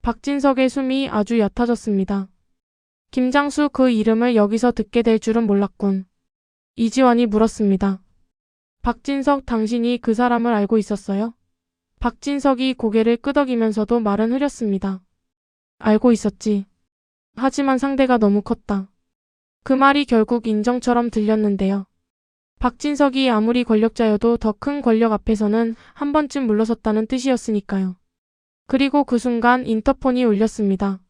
박진석의 숨이 아주 얕아졌습니다. 김장수 그 이름을 여기서 듣게 될 줄은 몰랐군. 이지환이 물었습니다. 박진석, 당신이 그 사람을 알고 있었어요? 박진석이 고개를 끄덕이면서도 말은 흐렸습니다. 알고 있었지. 하지만 상대가 너무 컸다. 그 말이 결국 인정처럼 들렸는데요. 박진석이 아무리 권력자여도 더 큰 권력 앞에서는 한 번쯤 물러섰다는 뜻이었으니까요. 그리고 그 순간 인터폰이 울렸습니다.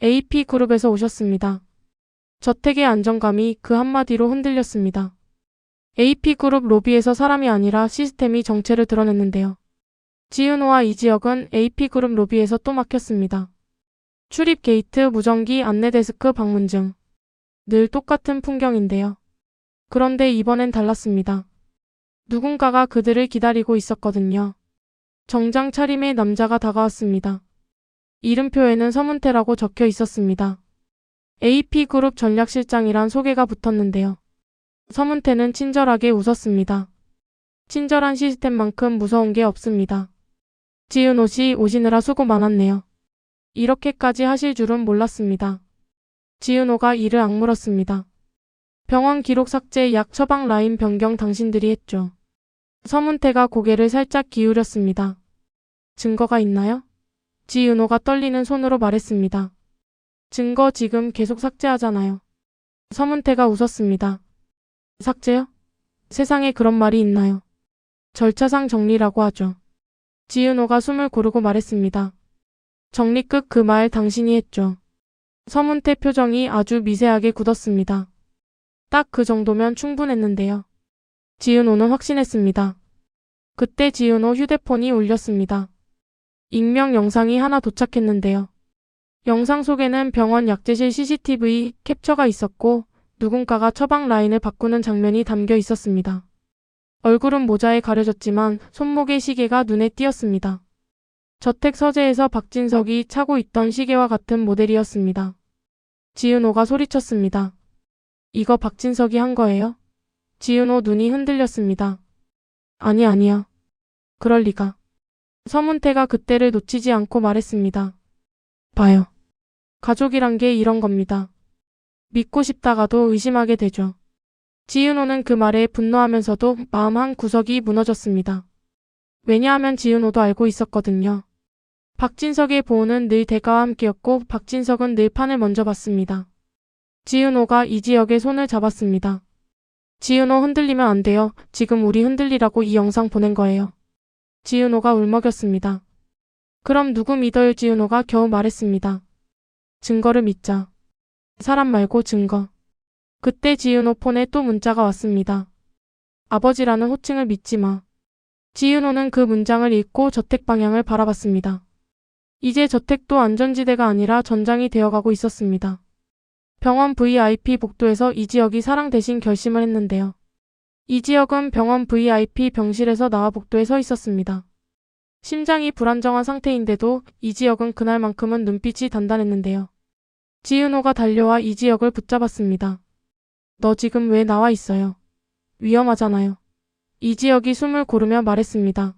AP그룹에서 오셨습니다. 저택의 안정감이 그 한마디로 흔들렸습니다. AP그룹 로비에서 사람이 아니라 시스템이 정체를 드러냈는데요. 지은호와 이지혁은 AP그룹 로비에서 또 막혔습니다. 출입 게이트, 무전기, 안내 데스크, 방문증. 늘 똑같은 풍경인데요. 그런데 이번엔 달랐습니다. 누군가가 그들을 기다리고 있었거든요. 정장 차림의 남자가 다가왔습니다. 이름표에는 서문태라고 적혀 있었습니다. AP그룹 전략실장이란 소개가 붙었는데요. 서문태는 친절하게 웃었습니다. 친절한 시스템만큼 무서운 게 없습니다. 지은호 씨 오시느라 수고 많았네요. 이렇게까지 하실 줄은 몰랐습니다. 지은호가 이를 악물었습니다. 병원 기록 삭제, 약 처방 라인 변경 당신들이 했죠. 서문태가 고개를 살짝 기울였습니다. 증거가 있나요? 지은호가 떨리는 손으로 말했습니다. 증거 지금 계속 삭제하잖아요. 서문태가 웃었습니다. 삭제요? 세상에 그런 말이 있나요? 절차상 정리라고 하죠. 지은호가 숨을 고르고 말했습니다. 정리 끝 그 말 당신이 했죠. 서문태 표정이 아주 미세하게 굳었습니다. 딱 그 정도면 충분했는데요. 지은호는 확신했습니다. 그때 지은호 휴대폰이 울렸습니다. 익명 영상이 하나 도착했는데요. 영상 속에는 병원 약제실 CCTV 캡처가 있었고 누군가가 처방 라인을 바꾸는 장면이 담겨 있었습니다. 얼굴은 모자에 가려졌지만 손목의 시계가 눈에 띄었습니다. 저택 서재에서 박진석이 차고 있던 시계와 같은 모델이었습니다. 지은호가 소리쳤습니다. 이거 박진석이 한 거예요? 지은호 눈이 흔들렸습니다. 아니야. 그럴 리가. 서문태가 그때를 놓치지 않고 말했습니다. 봐요. 가족이란 게 이런 겁니다. 믿고 싶다가도 의심하게 되죠. 지은호는 그 말에 분노하면서도 마음 한 구석이 무너졌습니다. 왜냐하면 지은호도 알고 있었거든요. 박진석의 보호는 늘 대가와 함께였고 박진석은 늘 판을 먼저 봤습니다. 지은호가 이지혁의 손을 잡았습니다. 지은호 흔들리면 안 돼요. 지금 우리 흔들리라고 이 영상 보낸 거예요. 지은호가 울먹였습니다. 그럼 누구 믿어요? 지은호가 겨우 말했습니다. 증거를 믿자. 사람 말고 증거. 그때 지은호 폰에 또 문자가 왔습니다. 아버지라는 호칭을 믿지 마. 지은호는 그 문장을 읽고 저택 방향을 바라봤습니다. 이제 저택도 안전지대가 아니라 전장이 되어가고 있었습니다. 병원 VIP 복도에서 이지혁이 사랑 대신 결심을 했는데요. 이지혁은 병원 VIP 병실에서 나와 복도에 서 있었습니다. 심장이 불안정한 상태인데도 이지혁은 그날만큼은 눈빛이 단단했는데요. 지은호가 달려와 이지혁을 붙잡았습니다. 너 지금 왜 나와 있어요? 위험하잖아요. 이지혁이 숨을 고르며 말했습니다.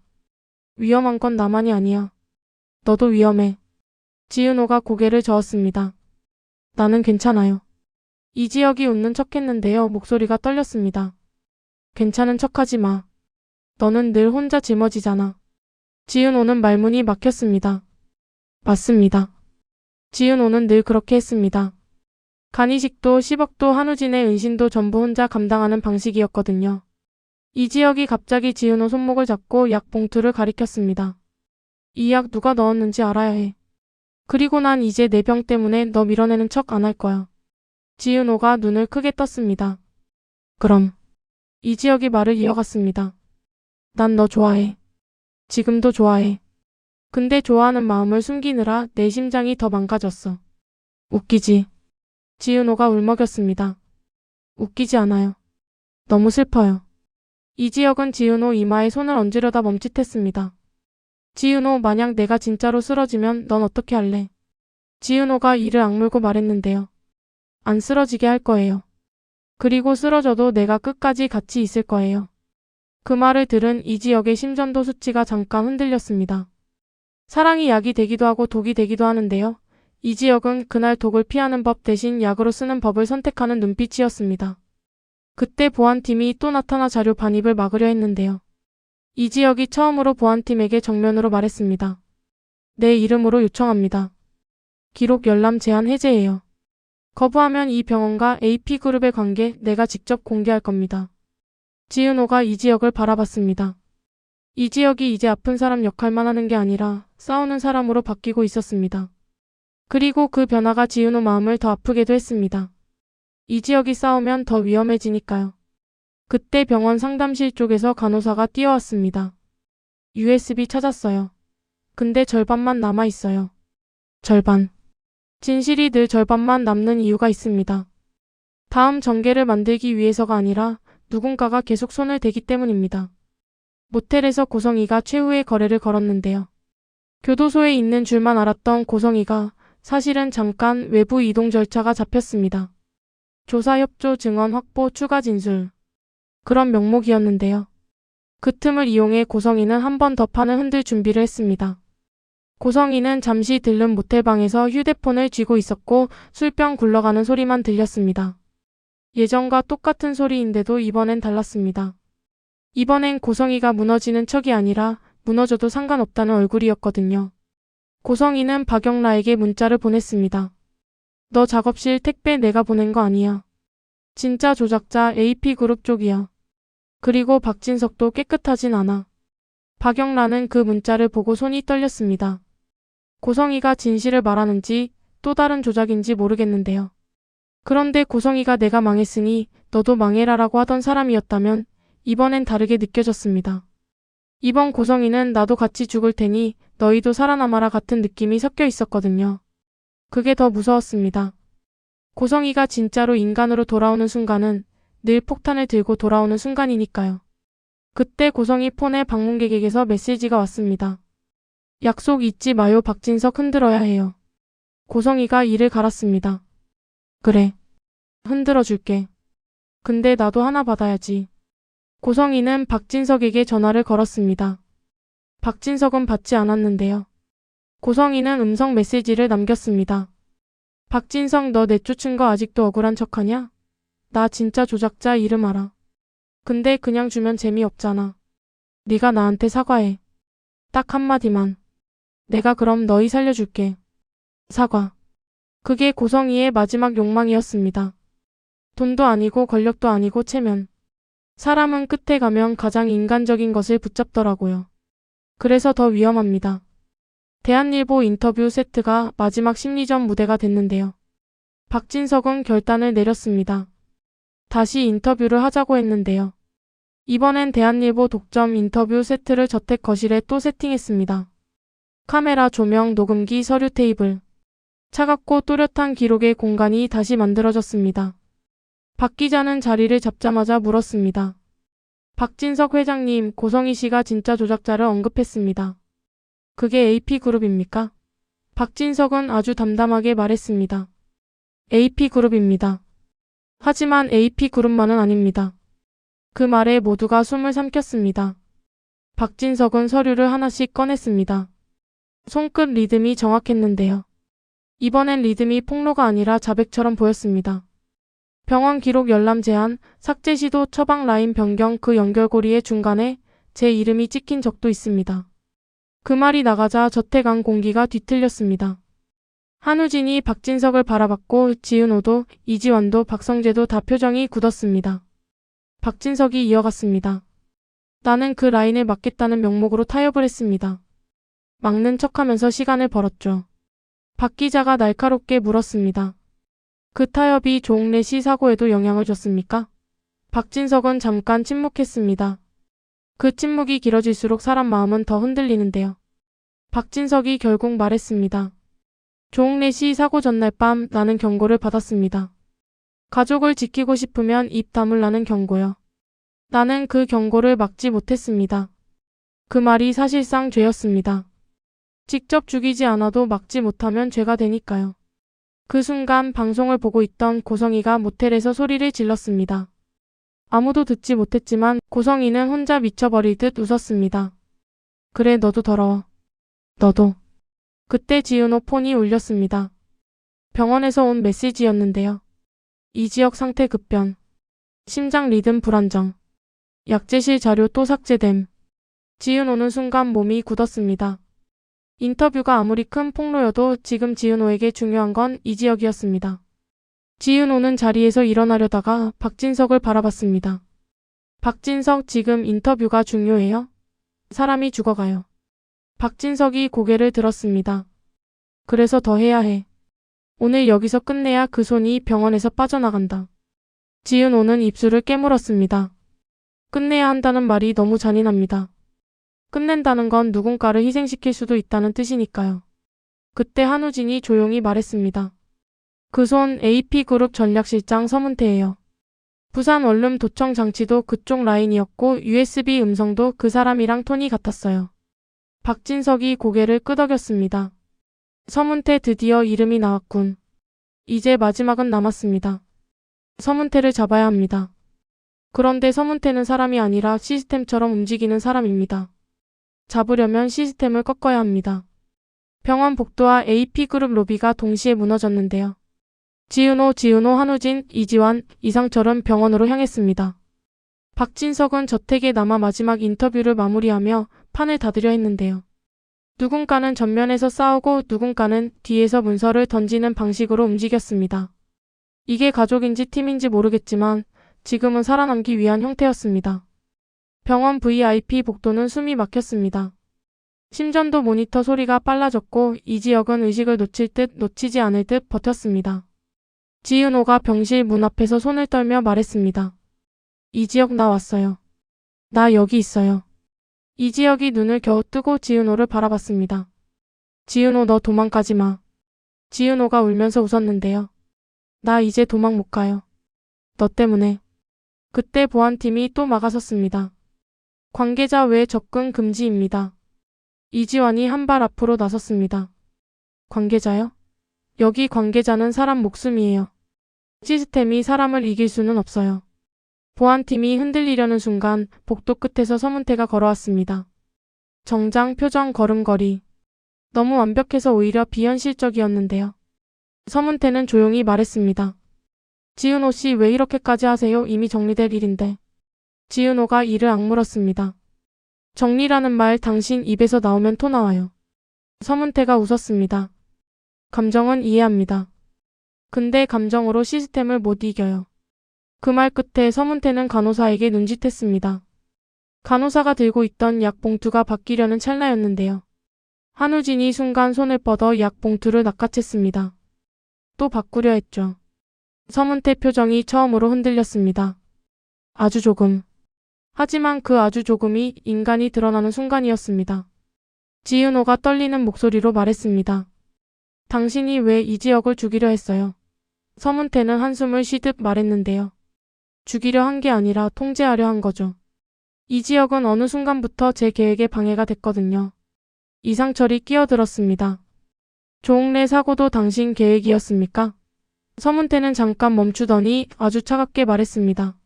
위험한 건 나만이 아니야. 너도 위험해. 지은호가 고개를 저었습니다. 나는 괜찮아요. 이지혁이 웃는 척했는데요. 목소리가 떨렸습니다. 괜찮은 척하지 마. 너는 늘 혼자 짊어지잖아. 지은호는 말문이 막혔습니다. 맞습니다. 지은호는 늘 그렇게 했습니다. 간이식도 10억도 한우진의 은신도 전부 혼자 감당하는 방식이었거든요. 이지혁이 갑자기 지은호 손목을 잡고 약 봉투를 가리켰습니다. 이 약 누가 넣었는지 알아야 해. 그리고 난 이제 내 병 때문에 너 밀어내는 척 안 할 거야. 지은호가 눈을 크게 떴습니다. 그럼. 이지혁이 말을 이어갔습니다. 난 너 좋아해. 지금도 좋아해. 근데 좋아하는 마음을 숨기느라 내 심장이 더 망가졌어. 웃기지? 지은호가 울먹였습니다. 웃기지 않아요. 너무 슬퍼요. 이지혁은 지은호 이마에 손을 얹으려다 멈칫했습니다. 지은호, 만약 내가 진짜로 쓰러지면 넌 어떻게 할래? 지은호가 이를 악물고 말했는데요. 안 쓰러지게 할 거예요. 그리고 쓰러져도 내가 끝까지 같이 있을 거예요. 그 말을 들은 이지혁의 심전도 수치가 잠깐 흔들렸습니다. 사랑이 약이 되기도 하고 독이 되기도 하는데요. 이지혁은 그날 독을 피하는 법 대신 약으로 쓰는 법을 선택하는 눈빛이었습니다. 그때 보안팀이 또 나타나 자료 반입을 막으려 했는데요. 이지혁이 처음으로 보안팀에게 정면으로 말했습니다. 내 이름으로 요청합니다. 기록 열람 제한 해제예요. 거부하면 이 병원과 AP그룹의 관계 내가 직접 공개할 겁니다. 지은호가 이지혁을 바라봤습니다. 이지혁이 이제 아픈 사람 역할만 하는 게 아니라 싸우는 사람으로 바뀌고 있었습니다. 그리고 그 변화가 지은호 마음을 더 아프게도 했습니다. 이지혁이 싸우면 더 위험해지니까요. 그때 병원 상담실 쪽에서 간호사가 뛰어왔습니다. USB 찾았어요. 근데 절반만 남아있어요. 절반. 진실이 늘 절반만 남는 이유가 있습니다. 다음 전개를 만들기 위해서가 아니라 누군가가 계속 손을 대기 때문입니다. 모텔에서 고성이가 최후의 거래를 걸었는데요. 교도소에 있는 줄만 알았던 고성이가 사실은 잠깐 외부 이동 절차가 잡혔습니다. 조사 협조 증언 확보 추가 진술. 그런 명목이었는데요. 그 틈을 이용해 고성이는 한 번 더 판을 흔들 준비를 했습니다. 고성이는 잠시 들른 모텔방에서 휴대폰을 쥐고 있었고 술병 굴러가는 소리만 들렸습니다. 예전과 똑같은 소리인데도 이번엔 달랐습니다. 이번엔 고성이가 무너지는 척이 아니라 무너져도 상관없다는 얼굴이었거든요. 고성이는 박영라에게 문자를 보냈습니다. 너 작업실 택배 내가 보낸 거 아니야. 진짜 조작자 AP그룹 쪽이야. 그리고 박진석도 깨끗하진 않아. 박영라는 그 문자를 보고 손이 떨렸습니다. 고성이가 진실을 말하는지 또 다른 조작인지 모르겠는데요. 그런데 고성이가 내가 망했으니 너도 망해라라고 하던 사람이었다면 이번엔 다르게 느껴졌습니다. 이번 고성이는 나도 같이 죽을 테니 너희도 살아남아라 같은 느낌이 섞여 있었거든요. 그게 더 무서웠습니다. 고성이가 진짜로 인간으로 돌아오는 순간은 늘 폭탄을 들고 돌아오는 순간이니까요. 그때 고성이 폰에 방문객에게서 메시지가 왔습니다. 약속 잊지 마요. 박진석 흔들어야 해요. 고성이가 이를 갈았습니다. 그래. 흔들어 줄게. 근데 나도 하나 받아야지. 고성이는 박진석에게 전화를 걸었습니다. 박진석은 받지 않았는데요. 고성이는 음성 메시지를 남겼습니다. 박진석, 너 내쫓은 거 아직도 억울한 척하냐? 나 진짜 조작자 이름 알아. 근데 그냥 주면 재미없잖아. 네가 나한테 사과해. 딱 한마디만. 내가 그럼 너희 살려줄게. 사과. 그게 고성이의 마지막 욕망이었습니다. 돈도 아니고 권력도 아니고 체면. 사람은 끝에 가면 가장 인간적인 것을 붙잡더라고요. 그래서 더 위험합니다. 대한일보 인터뷰 세트가 마지막 심리전 무대가 됐는데요. 박진석은 결단을 내렸습니다. 다시 인터뷰를 하자고 했는데요. 이번엔 대한일보 독점 인터뷰 세트를 저택 거실에 또 세팅했습니다. 카메라, 조명, 녹음기, 서류 테이블. 차갑고 또렷한 기록의 공간이 다시 만들어졌습니다. 박 기자는 자리를 잡자마자 물었습니다. 박진석 회장님, 고성희 씨가 진짜 조작자를 언급했습니다. 그게 AP그룹입니까? 박진석은 아주 담담하게 말했습니다. AP그룹입니다. 하지만 AP그룹만은 아닙니다. 그 말에 모두가 숨을 삼켰습니다. 박진석은 서류를 하나씩 꺼냈습니다. 손끝 리듬이 정확했는데요. 이번엔 리듬이 폭로가 아니라 자백처럼 보였습니다. 병원 기록 열람 제한, 삭제 시도, 처방 라인 변경, 그 연결고리의 중간에 제 이름이 찍힌 적도 있습니다. 그 말이 나가자 저택 안 공기가 뒤틀렸습니다. 한우진이 박진석을 바라봤고 지은호도, 이지환도, 박성재도 다 표정이 굳었습니다. 박진석이 이어갔습니다. 나는 그 라인을 막겠다는 명목으로 타협을 했습니다. 막는 척하면서 시간을 벌었죠. 박 기자가 날카롭게 물었습니다. 그 타협이 조홍래 씨 사고에도 영향을 줬습니까? 박진석은 잠깐 침묵했습니다. 그 침묵이 길어질수록 사람 마음은 더 흔들리는데요. 박진석이 결국 말했습니다. 조홍래 씨 사고 전날 밤 나는 경고를 받았습니다. 가족을 지키고 싶으면 입 다물라는 경고요. 나는 그 경고를 막지 못했습니다. 그 말이 사실상 죄였습니다. 직접 죽이지 않아도 막지 못하면 죄가 되니까요. 그 순간 방송을 보고 있던 고성이가 모텔에서 소리를 질렀습니다. 아무도 듣지 못했지만 고성이는 혼자 미쳐버릴 듯 웃었습니다. 그래, 너도 더러워. 너도. 그때 지은호 폰이 울렸습니다. 병원에서 온 메시지였는데요. 이지혁 상태 급변. 심장 리듬 불안정. 약제실 자료 또 삭제됨. 지은호는 순간 몸이 굳었습니다. 인터뷰가 아무리 큰 폭로여도 지금 지은호에게 중요한 건 이지혁이었습니다. 지은호는 자리에서 일어나려다가 박진석을 바라봤습니다. 박진석, 지금 인터뷰가 중요해요? 사람이 죽어가요. 박진석이 고개를 들었습니다. 그래서 더 해야 해. 오늘 여기서 끝내야 그 손이 병원에서 빠져나간다. 지은호는 입술을 깨물었습니다. 끝내야 한다는 말이 너무 잔인합니다. 끝낸다는 건 누군가를 희생시킬 수도 있다는 뜻이니까요. 그때 한우진이 조용히 말했습니다. 그 손 AP그룹 전략실장 서문태예요. 부산 원룸 도청 장치도 그쪽 라인이었고 USB 음성도 그 사람이랑 톤이 같았어요. 박진석이 고개를 끄덕였습니다. 서문태, 드디어 이름이 나왔군. 이제 마지막은 남았습니다. 서문태를 잡아야 합니다. 그런데 서문태는 사람이 아니라 시스템처럼 움직이는 사람입니다. 잡으려면 시스템을 꺾어야 합니다. 병원 복도와 AP그룹 로비가 동시에 무너졌는데요. 지은호, 한우진, 이지환, 이상철은 병원으로 향했습니다. 박진석은 저택에 남아 마지막 인터뷰를 마무리하며 판을 닫으려 했는데요. 누군가는 전면에서 싸우고 누군가는 뒤에서 문서를 던지는 방식으로 움직였습니다. 이게 가족인지 팀인지 모르겠지만 지금은 살아남기 위한 형태였습니다. 병원 VIP 복도는 숨이 막혔습니다. 심전도 모니터 소리가 빨라졌고 이지혁은 의식을 놓칠 듯 놓치지 않을 듯 버텼습니다. 지은호가 병실 문 앞에서 손을 떨며 말했습니다. 이지혁, 나 왔어요. 나 여기 있어요. 이지혁이 눈을 겨우 뜨고 지은호를 바라봤습니다. 지은호, 너 도망가지 마. 지은호가 울면서 웃었는데요. 나 이제 도망 못 가요. 너 때문에. 그때 보안팀이 또 막아섰습니다. 관계자 외 접근 금지입니다. 이지환이 한 발 앞으로 나섰습니다. 관계자요? 여기 관계자는 사람 목숨이에요. 시스템이 사람을 이길 수는 없어요. 보안팀이 흔들리려는 순간 복도 끝에서 서문태가 걸어왔습니다. 정장, 표정, 걸음걸이. 너무 완벽해서 오히려 비현실적이었는데요. 서문태는 조용히 말했습니다. 지은호 씨 왜 이렇게까지 하세요? 이미 정리될 일인데. 지은호가 이를 악물었습니다. 정리라는 말 당신 입에서 나오면 토 나와요. 서문태가 웃었습니다. 감정은 이해합니다. 근데 감정으로 시스템을 못 이겨요. 그 말 끝에 서문태는 간호사에게 눈짓했습니다. 간호사가 들고 있던 약 봉투가 바뀌려는 찰나였는데요. 한우진이 순간 손을 뻗어 약 봉투를 낚아챘습니다. 또 바꾸려 했죠. 서문태 표정이 처음으로 흔들렸습니다. 아주 조금. 하지만 그 아주 조금이 인간이 드러나는 순간이었습니다. 지은호가 떨리는 목소리로 말했습니다. 당신이 왜 이지혁을 죽이려 했어요? 서문태는 한숨을 쉬듯 말했는데요. 죽이려 한 게 아니라 통제하려 한 거죠. 이지혁은 어느 순간부터 제 계획에 방해가 됐거든요. 이상철이 끼어들었습니다. 조홍래 사고도 당신 계획이었습니까? 서문태는 잠깐 멈추더니 아주 차갑게 말했습니다.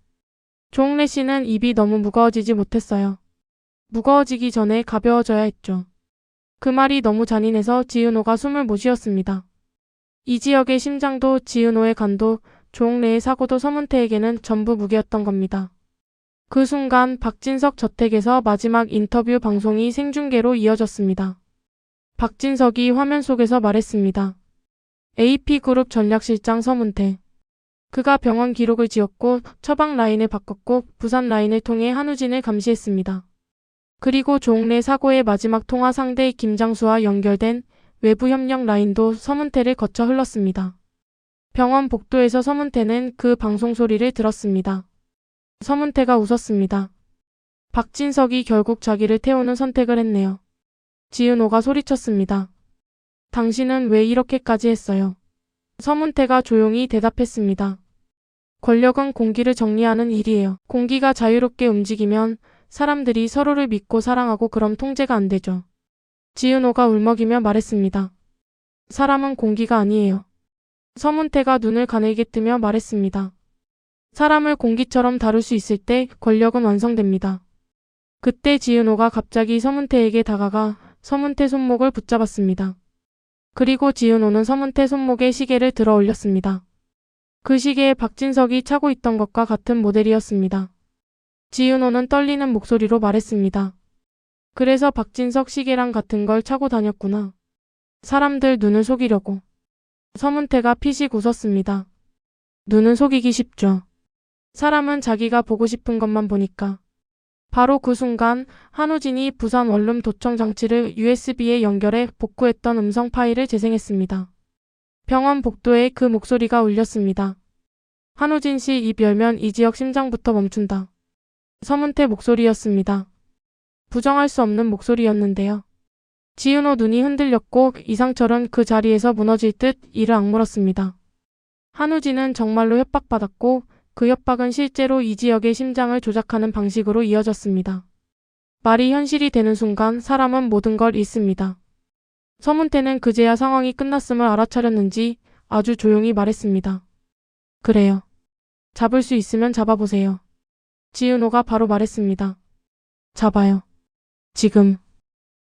조홍래 씨는 입이 너무 무거워지지 못했어요. 무거워지기 전에 가벼워져야 했죠. 그 말이 너무 잔인해서 지은호가 숨을 못 쉬었습니다. 이지혁의 심장도 지은호의 간도 조홍래의 사고도 서문태에게는 전부 무게였던 겁니다. 그 순간 박진석 저택에서 마지막 인터뷰 방송이 생중계로 이어졌습니다. 박진석이 화면 속에서 말했습니다. AP그룹 전략실장 서문태. 그가 병원 기록을 지웠고 처방 라인을 바꿨고 부산 라인을 통해 한우진을 감시했습니다. 그리고 조홍래 사고의 마지막 통화 상대 김장수와 연결된 외부 협력 라인도 서문태를 거쳐 흘렀습니다. 병원 복도에서 서문태는 그 방송 소리를 들었습니다. 서문태가 웃었습니다. 박진석이 결국 자기를 태우는 선택을 했네요. 지은호가 소리쳤습니다. 당신은 왜 이렇게까지 했어요? 서문태가 조용히 대답했습니다. 권력은 공기를 정리하는 일이에요. 공기가 자유롭게 움직이면 사람들이 서로를 믿고 사랑하고 그럼 통제가 안 되죠. 지은호가 울먹이며 말했습니다. 사람은 공기가 아니에요. 서문태가 눈을 가늘게 뜨며 말했습니다. 사람을 공기처럼 다룰 수 있을 때 권력은 완성됩니다. 그때 지은호가 갑자기 서문태에게 다가가 서문태 손목을 붙잡았습니다. 그리고 지은호는 서문태 손목에 시계를 들어 올렸습니다. 그 시계에 박진석이 차고 있던 것과 같은 모델이었습니다. 지은호는 떨리는 목소리로 말했습니다. 그래서 박진석 시계랑 같은 걸 차고 다녔구나. 사람들 눈을 속이려고. 서문태가 피식 웃었습니다. 눈은 속이기 쉽죠. 사람은 자기가 보고 싶은 것만 보니까. 바로 그 순간 한우진이 부산 원룸 도청 장치를 USB에 연결해 복구했던 음성 파일을 재생했습니다. 병원 복도에 그 목소리가 울렸습니다. 한우진 씨 입 열면 이지혁 심장부터 멈춘다. 서문태 목소리였습니다. 부정할 수 없는 목소리였는데요. 지은호 눈이 흔들렸고 이상철은 그 자리에서 무너질 듯 이를 악물었습니다. 한우진은 정말로 협박받았고 그 협박은 실제로 이지혁의 심장을 조작하는 방식으로 이어졌습니다. 말이 현실이 되는 순간 사람은 모든 걸 잃습니다. 서문태는 그제야 상황이 끝났음을 알아차렸는지 아주 조용히 말했습니다. 그래요. 잡을 수 있으면 잡아보세요. 지은호가 바로 말했습니다. 잡아요. 지금.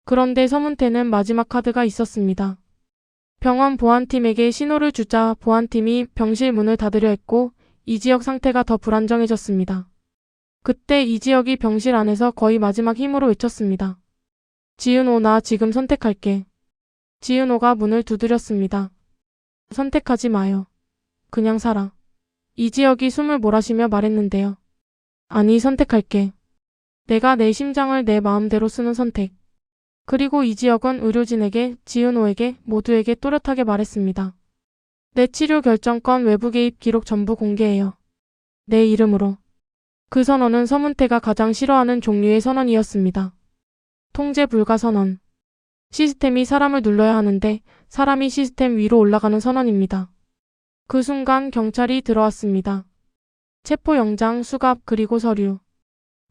그런데 서문태는 마지막 카드가 있었습니다. 병원 보안팀에게 신호를 주자 보안팀이 병실 문을 닫으려 했고 이지혁 상태가 더 불안정해졌습니다. 그때 이지혁이 병실 안에서 거의 마지막 힘으로 외쳤습니다. 지은호 나 지금 선택할게. 지은호가 문을 두드렸습니다. 선택하지 마요. 그냥 살아. 이지혁이 숨을 몰아쉬며 말했는데요. 아니 선택할게. 내가 내 심장을 내 마음대로 쓰는 선택. 그리고 이지혁은 의료진에게, 지은호에게, 모두에게 또렷하게 말했습니다. 내 치료 결정권 외부 개입 기록 전부 공개해요. 내 이름으로. 그 선언은 서문태가 가장 싫어하는 종류의 선언이었습니다. 통제 불가 선언. 시스템이 사람을 눌러야 하는데 사람이 시스템 위로 올라가는 선언입니다. 그 순간 경찰이 들어왔습니다. 체포영장, 수갑 그리고 서류.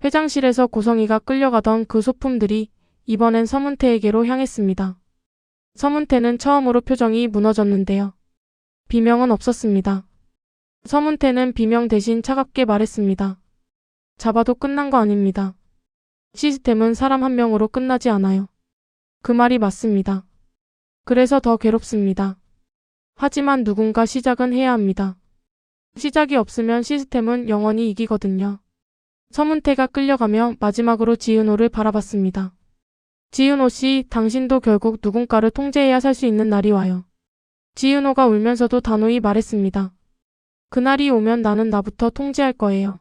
회장실에서 고성이가 끌려가던 그 소품들이 이번엔 서문태에게로 향했습니다. 서문태는 처음으로 표정이 무너졌는데요. 비명은 없었습니다. 서문태는 비명 대신 차갑게 말했습니다. 잡아도 끝난 거 아닙니다. 시스템은 사람 한 명으로 끝나지 않아요. 그 말이 맞습니다. 그래서 더 괴롭습니다. 하지만 누군가 시작은 해야 합니다. 시작이 없으면 시스템은 영원히 이기거든요. 서문태가 끌려가며 마지막으로 지은호를 바라봤습니다. 지은호 씨, 당신도 결국 누군가를 통제해야 살 수 있는 날이 와요. 지은호가 울면서도 단호히 말했습니다. 그날이 오면 나는 나부터 통제할 거예요.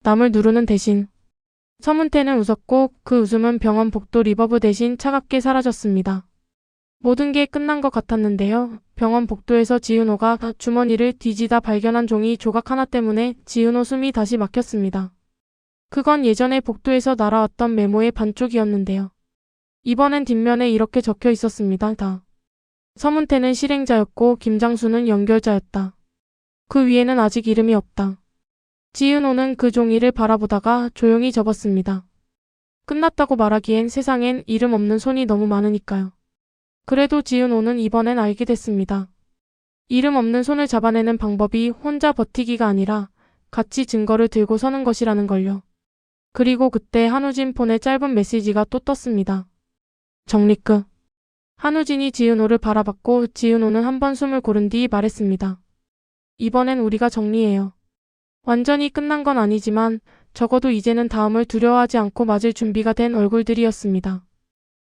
남을 누르는 대신. 서문태는 웃었고 그 웃음은 병원 복도 리버브 대신 차갑게 사라졌습니다. 모든 게 끝난 것 같았는데요. 병원 복도에서 지은호가 주머니를 뒤지다 발견한 종이 조각 하나 때문에 지은호 숨이 다시 막혔습니다. 그건 예전에 복도에서 날아왔던 메모의 반쪽이었는데요. 이번엔 뒷면에 이렇게 적혀 있었습니다. 다. 서문태는 실행자였고 김장수는 연결자였다. 그 위에는 아직 이름이 없다. 지은호는 그 종이를 바라보다가 조용히 접었습니다. 끝났다고 말하기엔 세상엔 이름 없는 손이 너무 많으니까요. 그래도 지은호는 이번엔 알게 됐습니다. 이름 없는 손을 잡아내는 방법이 혼자 버티기가 아니라 같이 증거를 들고 서는 것이라는 걸요. 그리고 그때 한우진 폰에 짧은 메시지가 또 떴습니다. 정리 끝. 한우진이 지은호를 바라봤고 지은호는 한 번 숨을 고른 뒤 말했습니다. 이번엔 우리가 정리해요. 완전히 끝난 건 아니지만 적어도 이제는 다음을 두려워하지 않고 맞을 준비가 된 얼굴들이었습니다.